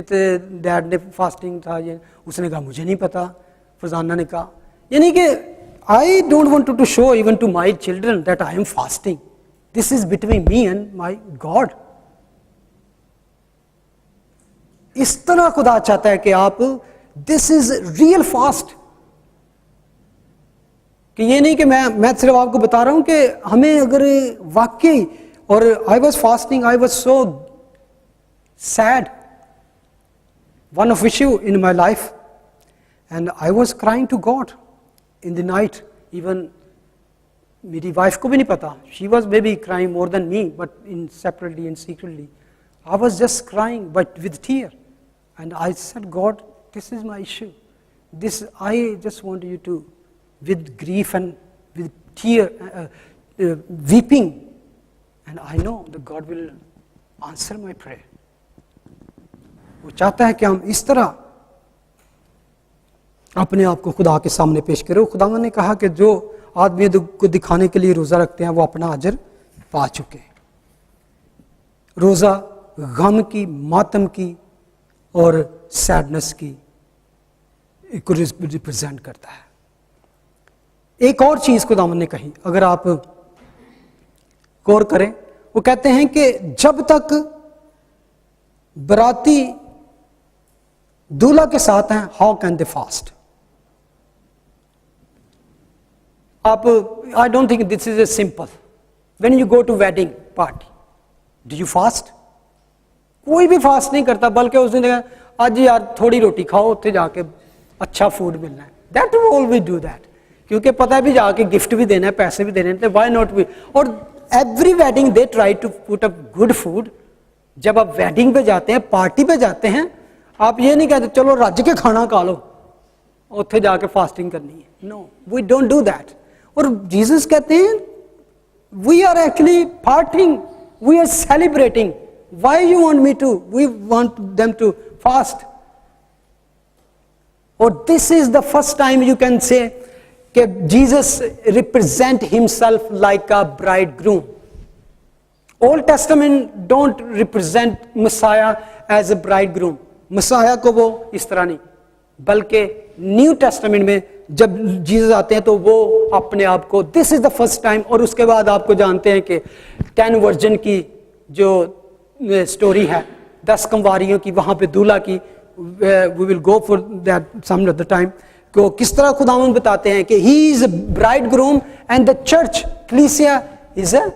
डैड ने फास्टिंग था ये। उसने कहा मुझे नहीं पता, फरजाना ने कहा। यानी कि I don't want to show even to my children that I am fasting, this is between me and my God. इस तरह खुदा चाहता है कि आप, दिस इज रियल फास्ट, कि ये नहीं कि मैं सिर्फ आपको बता रहा हूं कि हमें अगर वाकई, और I was fasting, I was so sad, one of issue in my life, and I was crying to God in the night. Even मेरी वाइफ को भी नहीं पता, she was maybe crying more than me, but in separately and secretly I was just crying but with tear, and I said God this is my issue, this I just want you to, with grief and with tear, weeping, and I know that God will answer my prayer. वो चाहता है कि हम इस तरह अपने आप को खुदा के सामने पेश करें। खुदा ने कहा कि जो आदमी को दिखाने के लिए रोज़ा रखते हैं वो अपना अजर पा चुके। रोज़ा गम की, मातम की और सैडनेस की को रिप्रेजेंट करता है। एक और चीज खुदावंद ने कही, अगर आप गौर करें, वो कहते हैं कि जब तक बराती दूल्हा के साथ हैं, हाउ कैन दे फास्ट। आप, I don't think this is a simple. When you go to wedding party, do you fast? कोई भी फास्ट नहीं करता, बल्कि उस दिन आज यार थोड़ी रोटी खाओ, उत्थे जाके अच्छा फूड मिलना है, that we always do that, क्योंकि पता है भी जाके गिफ्ट भी देना है, पैसे भी देने हैं, व्हाई नॉट वी। और every wedding they try to put up good food. जब आप वेडिंग पे जाते हैं, पार्टी पे जाते हैं, आप ये नहीं कहते चलो रज के खाना खा लो, उत्थे जाके फास्टिंग करनी है। No, we don't do that. और जीसस कहते हैं we are actually partying, we are celebrating. Why you want me to, we want them to fast. और this is the first time you can say कि Jesus represent himself like a bridegroom. Old Testament don't represent Messiah as a bridegroom, Messiah को वो इस तरह नहीं, बल्कि new testament में जब जीसस आते हैं तो वो अपने आप को, this is the first time, और उसके बाद आपको जानते हैं कि 10 वर्जन की जो स्टोरी है, 10 कंवारियों की, वहां पे दूल्हा की, we will go for that some other time, को किस तरह खुदावंद बताते हैं कि he is a bridegroom and the church क्लीसिया इज अ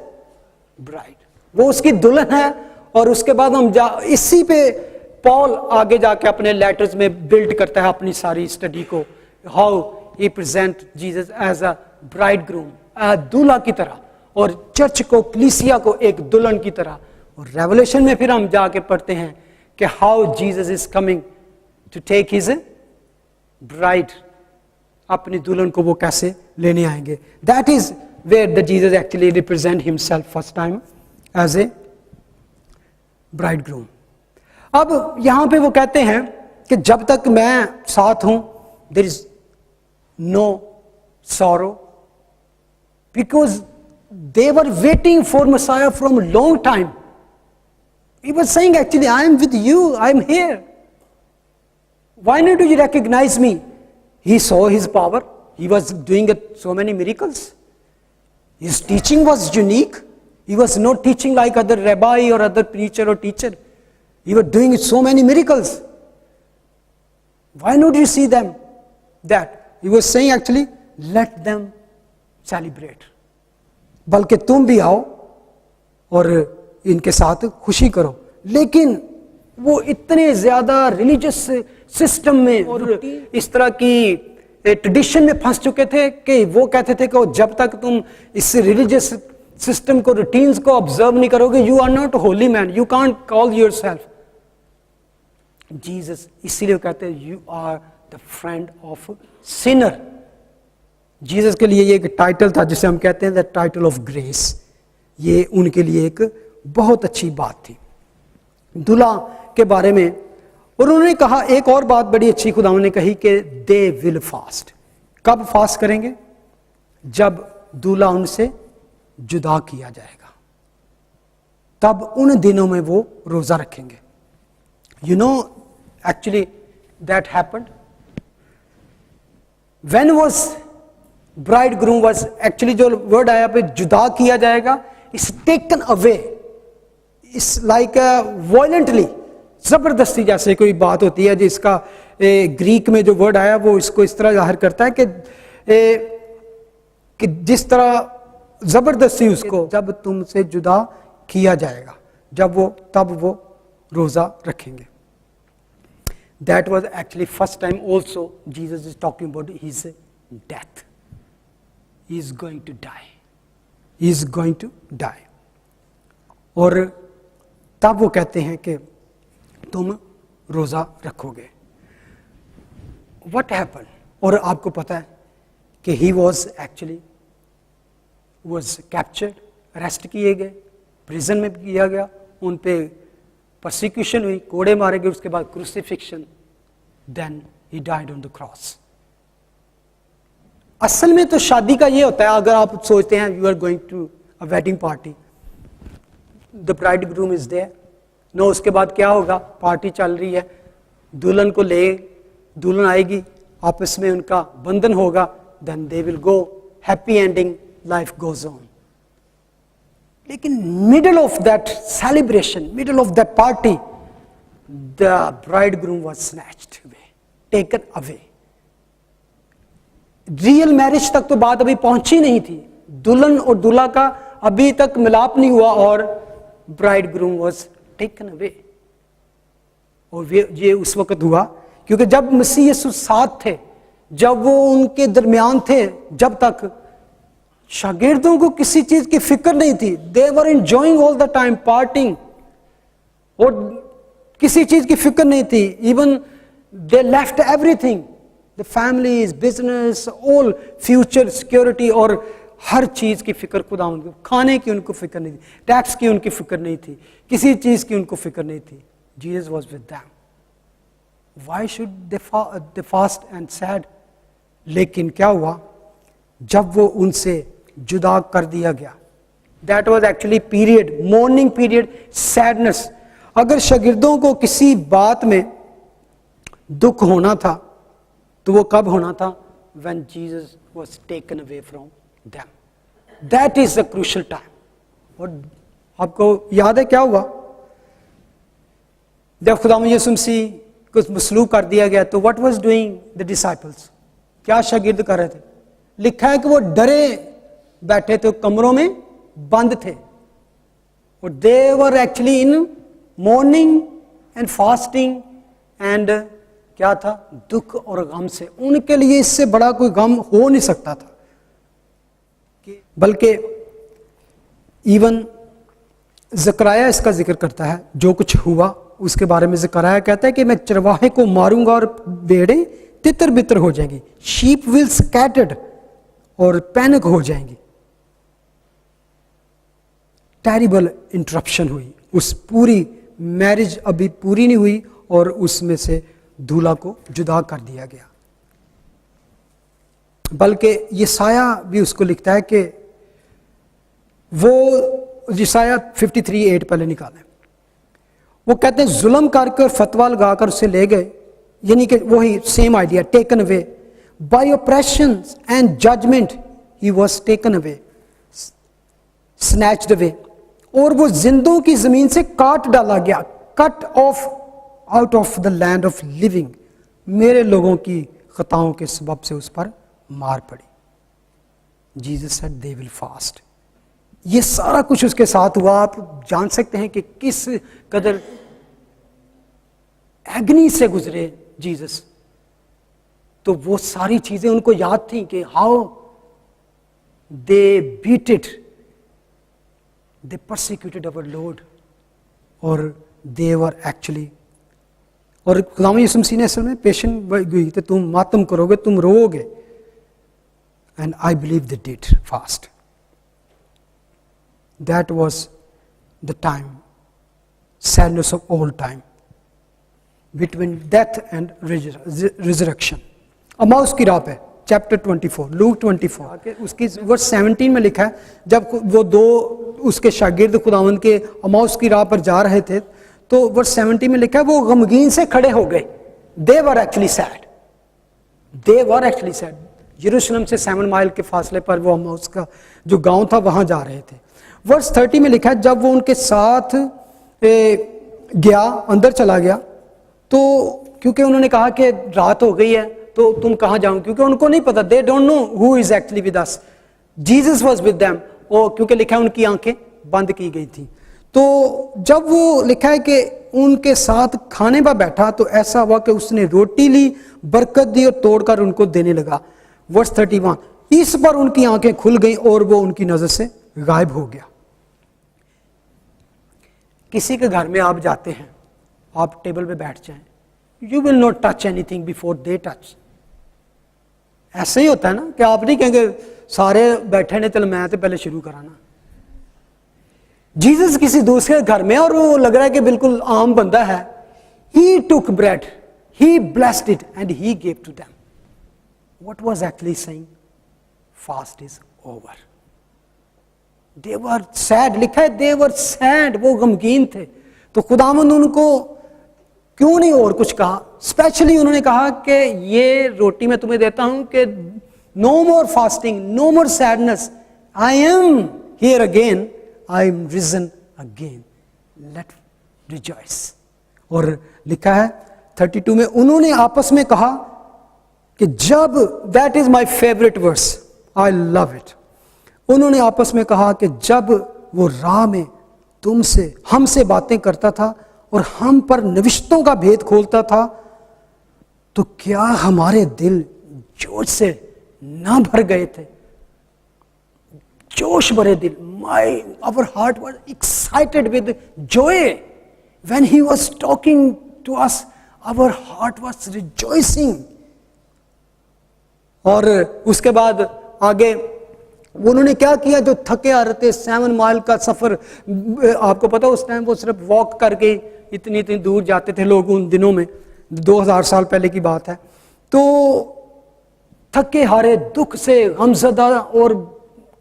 ब्राइड, वो उसकी दुल्हन है। और उसके बाद हम इसी पे पॉल आगे जाके अपने लेटर्स में बिल्ड करता है अपनी सारी स्टडी को, how he present Jesus as a bridegroom, दूल्हा की तरह, और चर्च को, क्लीसिया को एक दुल्हन की तरह। और रेवलेशन में फिर हम जाके पढ़ते हैं कि how Jesus is coming to take his bride, अपनी दुल्हन को वो कैसे लेने आएंगे। That is where the Jesus actually represent himself first time as a bridegroom. अब यहां पे वो कहते हैं कि जब तक मैं साथ हूं, there is no sorrow, because they were waiting for Messiah from a long time. He was saying, actually, I am with you, I am here. Why not do you recognize me? He saw his power. He was doing so many miracles. His teaching was unique. He was not teaching like other rabbi or other preacher or teacher. He was doing so many miracles. Why not you see them? That he was saying, actually, let them celebrate. बल्कि तुम भी आओ और इनके साथ खुशी करो। लेकिन वो इतने ज्यादा रिलीजियस सिस्टम में और इस तरह की ट्रेडिशन में फंस चुके थे कि वो कहते थे कि जब तक तुम इस रिलीजियस सिस्टम को, रूटीन्स को ऑब्जर्व नहीं करोगे, you are not holy man, you can't call yourself Jesus. इसीलिए कहते हैं you are the friend of sinner. Jesus के लिए ये एक टाइटल था जिसे हम कहते हैं द टाइटल ऑफ ग्रेस। ये उनके लिए एक बहुत अच्छी बात थी दूल्हा के बारे में। और उन्होंने कहा एक और बात बड़ी अच्छी खुदा ने कही कि दे विल फास्ट। कब फास्ट करेंगे? जब दूल्हा उनसे जुदा किया जाएगा, तब उन दिनों में वो रोजा रखेंगे। You know actually that happened when was bride groom was, actually जो वर्ड आया पे जुदा किया जाएगा, इस टेकन अवे, इस लाइक वायलेंटली, जबरदस्ती जैसे कोई बात होती है जिसका ग्रीक में जो वर्ड आया वो इसको इस तरह जाहिर करता है कि जिस तरह जबरदस्ती उसको, जब तुमसे जुदा किया जाएगा, तब वो रोजा रखेंगे। That was actually first time also Jesus is talking about his death. He is going to die. He is going to die. और तब वो कहते हैं कि तुम रोजा रखोगे। What happened? और आपको पता है कि he was actually captured, arrest किए गए, प्रिजन में किया गया, उन पे परसिक्यूशन हुई, कोड़े मारे गए, उसके बाद crucifixion, then he died on the cross. असल में तो शादी का ये होता है, अगर आप सोचते हैं you are going to a wedding party, the bridegroom is there, no, उसके बाद क्या होगा, पार्टी चल रही है, दुल्हन को ले, दुल्हन आएगी, आपस में उनका बंधन होगा, then they will go, happy ending, life goes on. लेकिन middle of that celebration, middle of that party, the bridegroom was snatched away, taken away. Real marriage तक तो बात अभी पहुंची नहीं थी, दुल्हन और दूल्हा का अभी तक मिलाप नहीं हुआ, और bride groom was taken away. और ये उस वक्त हुआ क्योंकि जब मसीह यीशु साथ थे, जब वो उनके दरमियान थे, जब तक शागिर्दों को किसी चीज की फिक्र नहीं थी, they were enjoying all the time, partying, और किसी चीज की फिक्र नहीं थी, even they left everything, the families, business, all future security, और हर चीज की फिक्र खुदा उनको, खाने की उनको फिक्र नहीं थी, टैक्स की उनकी फिक्र नहीं थी, किसी चीज की उनको फिक्र नहीं थी। Jesus was with them. Why should they fast and sad? लेकिन क्या हुआ जब वो उनसे जुदा कर दिया गया, that was actually period, morning period, sadness. अगर शागिर्दों को किसी बात में दुख होना था तो वो कब होना था? When Jesus was taken away from them. That is the crucial time. और आपको याद है क्या हुआ जब खुदावंद यीशु मसीह को मसलूब कर दिया गया? तो what was doing the disciples? क्या शागिर्द कर रहे थे? लिखा है कि वो डरे बैठे थे, कमरों में बंद थे, और they were actually in mourning and fasting and क्या था? दुख और गम से। उनके लिए इससे बड़ा कोई गम हो नहीं सकता था। बल्कि इवन ज़करिया इसका जिक्र करता है, जो कुछ हुआ उसके बारे में ज़करिया कहता है कि मैं चरवाहे को मारूंगा और भेड़ें तितर बितर हो जाएंगी, शीप विल स्कैटर्ड, और पैनिक हो जाएंगी। टेरिबल इंटरप्शन हुई, उस पूरी मैरिज अभी पूरी नहीं हुई और उसमें से दूल्हा को जुदा कर दिया गया। बल्कि यशाया भी उसको लिखता है कि वो यशाया 53:8 पहले निकालें, वो कहते हैं जुल्म करके और फतवा लगाकर उसे ले गए, यानी कि वही same idea, taken away by oppression and judgment he was taken away, snatched away, और वो जिंदों की जमीन से काट डाला गया, cut off out of the land of living. मेरे लोगों की खताओं के सबब से उस पर मार पड़ी। Jesus said they will fast. ये सारा कुछ उसके साथ हुआ। आप जान सकते हैं कि किस कदर एग्नी से गुजरे जीसस। तो वो सारी चीजें उनको याद थी कि how they beat it, they persecuted our Lord, और दे वर एक्चुअली, और खुदावंद यीशु मसीह ने असल में पेशेंट हुई कि तुम मातम करोगे, तुम रोओगे, and I believe they did fast. That was the time, sadness of all time between death and resurrection. Emmaus की राह पे चैप्टर 24, लूक 24 उसकी वर्स 17 में लिखा है, जब वो दो उसके शागिर्द खुदावंद के अमाउस की राह पर जा रहे थे, तो वर्स 70 में लिखा है वो गमगीन से खड़े हो गए। They were actually sad, they were actually sad. यरूशलेम से 7 माइल के फासले पर वो अमाउस का जो गांव था वहां जा रहे थे। वर्स 30 में लिखा है जब वो उनके साथ गया, अंदर चला गया, तो क्योंकि उन्होंने कहा कि रात हो गई है तो तुम कहाँ जाओ, क्योंकि उनको नहीं पता, they don't know who is actually with us. Jesus was with them, वो क्योंकि लिखा है उनकी आंखें बंद की गई थी। तो जब वो लिखा है कि उनके साथ खाने पर बैठा तो ऐसा हुआ कि उसने रोटी ली, बरकत दी और तोड़कर उनको देने लगा। वर्स 31, इस पर उनकी आंखें खुल गई और वो उनकी नजर से गायब हो गया। किसी के घर में आप जाते हैं, आप टेबल पे बैठ जाएं, you will not touch anything before they touch. ऐसे ही होता है ना कि आप नहीं कहेंगे सारे बैठे ने चल मैं तो पहले शुरू कराना। जीसस किसी दूसरे घर में, और वो लग रहा है कि बिल्कुल आम बंदा है, he took bread, he blessed it and he gave to them. What was actually saying? Fast is over. They were sad, लिखा है दे वर सैड, वो गमगीन थे। तो खुदावंद उनको क्यों नहीं और कुछ कहा? स्पेशली उन्होंने कहा कि ये रोटी मैं तुम्हें देता हूं कि no more fasting, no more sadness, I am here again, I am risen again, let rejoice. और लिखा है 32 में, उन्होंने आपस में कहा कि जब, that is my favourite verse, I love it. उन्होंने आपस में कहा कि जब वो राह में तुमसे हमसे बातें करता था और हम पर नविश्तों का भेद खोलता था, तो क्या हमारे दिल जोश से ना भर गए थे? जोश भरे दिल, our heart was excited with joy when he was talking to us, our heart was rejoicing। और उसके बाद आगे उन्होंने क्या किया? जो थके आ रहे थे, 7 माइल का सफर, आपको पता उस टाइम वो सिर्फ वॉक करके इतनी दूर जाते थे लोग उन दिनों में, 2000 साल पहले की बात है। तो थके हारे, दुख से गमज़दा और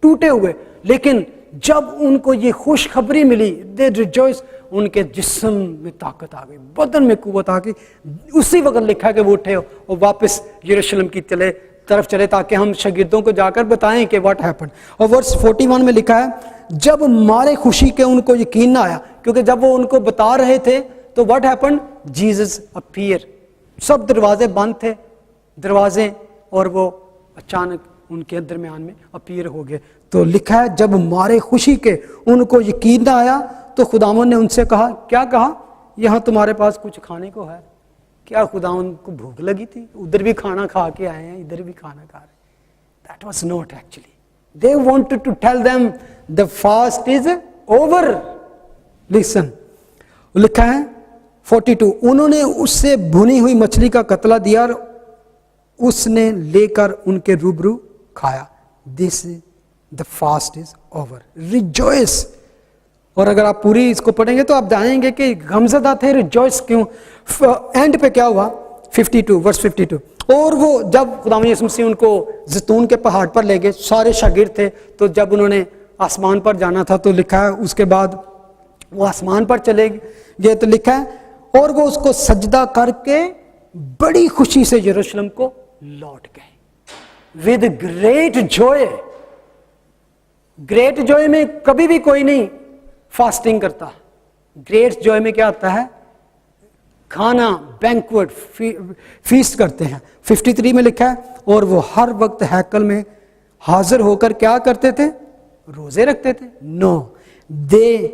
टूटे हुए, लेकिन जब उनको ये खुशखबरी मिली, दे रिजॉइस, उनके जिस्म में ताकत आ गई, बदन में कुव्वत आ गई। उसी वक्त लिखा है कि वो उठे और वापस यरूशलेम की तरफ चले ताकि हम शागिर्दों को जाकर बताएं कि व्हाट हैपेंड। और वर्स 41 में लिखा है, जब मारे खुशी के उनको यकीन ना आया, क्योंकि जब वो उनको बता रहे थे तो व्हाट हैपेंड, जीसस अपीयर। सब दरवाजे बंद थे दरवाजे, और वो अचानक उनके दरमियान में अपीयर हो गए। तो लिखा है, जब मारे खुशी के उनको यकीन ना आया तो खुदावंद ने उनसे कहा, क्या कहा, यहाँ तुम्हारे पास कुछ खाने को है क्या? खुदावंद को भूख लगी थी, उधर भी खाना खा के आए हैं, इधर भी खाना खा रहे। That was not actually, they wanted to tell them the fast is over. Listen, लिखा है 42, उन्होंने उससे भुनी हुई मछली का कतला दिया और उसने लेकर उनके रूबरू खाया। This is the fast is over, rejoice. और अगर आप पूरी इसको पढ़ेंगे तो आप जानेंगे कि गमज़दा थे, रिजॉइस क्यों। एंड पे क्या हुआ, 52 वर्स 52, और वो जब खुदावंद यीशु मसीह उनको जैतून के पहाड़ पर ले गए, सारे शागिर्द थे, तो जब उन्होंने आसमान पर जाना था तो लिखा है उसके बाद वो आसमान पर चले गए, तो लिखा है और वो उसको सजदा करके बड़ी खुशी से यरूशलेम को लौट गए with great Joy. Great Joy में कभी भी कोई नहीं फास्टिंग करता। ग्रेट जॉय में क्या आता है, खाना, बैंक्वेट, फीस्ट करते हैं। 53 में लिखा है, और वो हर वक्त हैकल में हाजिर होकर क्या करते थे, रोजे रखते थे। No, they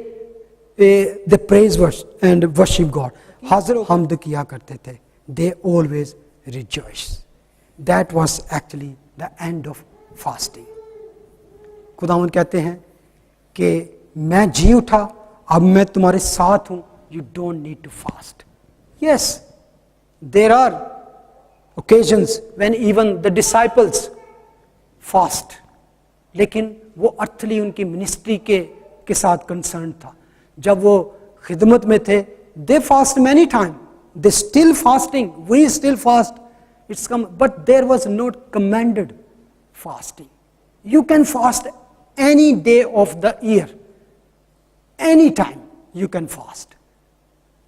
praise and worship God, हाजिर हमद किया करते थे। They always rejoice. That was actually the end of fasting. खुदावंद कहते हैं कि मैं जी उठा, अब मैं तुम्हारे साथ हूं, you don't need to fast. Yes, there are occasions when even the disciples fast, लेकिन वो अर्थली उनकी मिनिस्ट्री के साथ कंसर्न था। जब वो खिदमत में थे, they fast many time, they still fasting, we still fast, it's come, but there was not commended fasting. You can fast any day of the year, any time you can fast.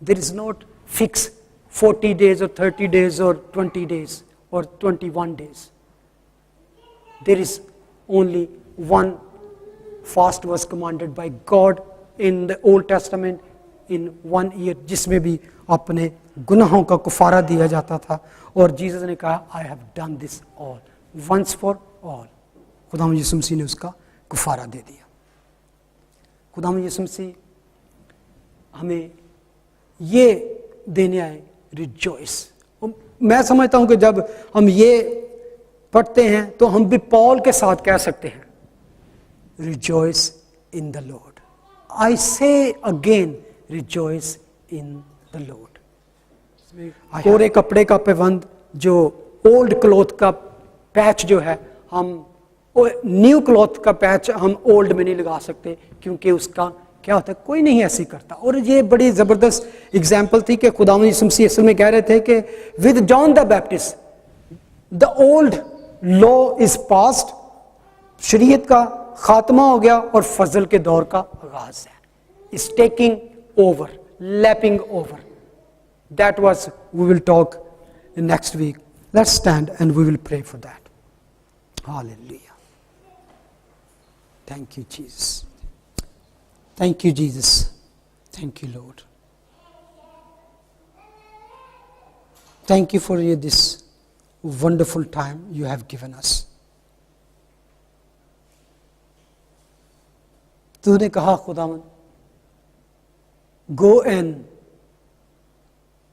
There is not fixed 40 days or 30 days or 20 days or 21 days. There is only one fast was commanded by God in the Old Testament in 1 year, जिसमें भी अपने गुनाहों का Kufra दिया जाता था। और Jesus ने कहा, I have done this all once for all। खुदावंद यीशु मसीह ने उसका कुफारा दे दिया। खुदावंद यीशु मसीह हमें ये देने आए, रिजॉइस। मैं समझता हूं कि जब हम ये पढ़ते हैं तो हम भी पॉल के साथ कह सकते हैं, रिजॉइस इन द लॉर्ड। आई से again, rejoice in the Lord. कोरे कपड़े का पैबंद, जो ओल्ड क्लॉथ का पैच जो है, हम न्यू क्लॉथ का पैच हम ओल्ड में नहीं लगा सकते, क्योंकि उसका क्या होता है, कोई नहीं ऐसी करता। और ये बड़ी ज़बरदस्त एग्जाम्पल थी कि खुदावंद यीशु मसीह असल में कह रहे थे कि with John the Baptist the old law is past, शरीयत का खात्मा हो गया और फजल के दौर का आगाज है, is taking over, lapping over. That was, we will talk next week. Let's stand and we will pray for that. Hallelujah. Thank you, Jesus. Thank you, Jesus. Thank you, Lord. Thank you for this wonderful time you have given us. तूने कहा खुदावंद, go and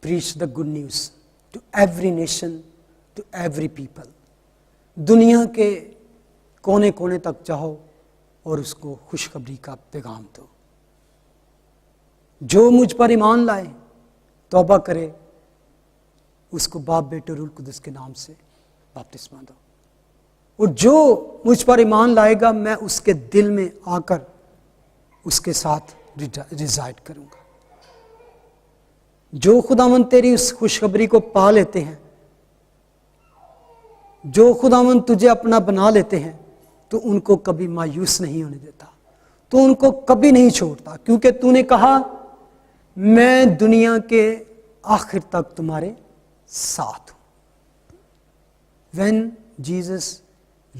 preach the good news to every nation, to every people. दुनिया के कोने कोने तक जाओ और उसको खुशखबरी का पैगाम दो। जो मुझ पर ईमान लाए, तौबा करे, उसको बाप बेटे रूह कुदस के नाम से बपतिस्मा दो। और जो मुझ पर ईमान लाएगा, मैं उसके दिल में आकर उसके साथ रिजाइड करूंगा। जो खुदावंद तेरी उस खुशखबरी को पा लेते हैं, जो खुदावंद तुझे अपना बना लेते हैं, तो उनको कभी मायूस नहीं होने देता, तो उनको कभी नहीं छोड़ता, क्योंकि तूने कहा मैं दुनिया के आखिर तक तुम्हारे साथ हूं। When Jesus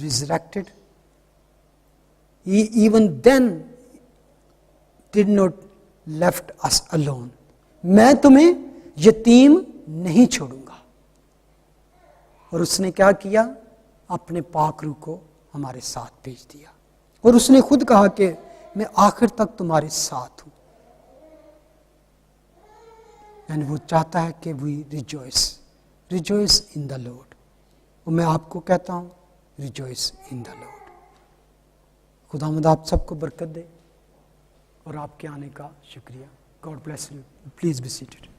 resurrected, he even then did not left us alone. मैं तुम्हें यतीम नहीं छोड़ूंगा। और उसने क्या किया? अपने पाक रूह को हमारे साथ भेज दिया। और उसने खुद कहा कि मैं आखिर तक तुम्हारे साथ हूं। एंड वो चाहता है कि we rejoice in the Lord. और मैं आपको कहता हूं, रिजॉइस इन द लॉर्ड। खुदावंद आप सबको बरकत दे और आपके आने का शुक्रिया। God bless you. Please be seated.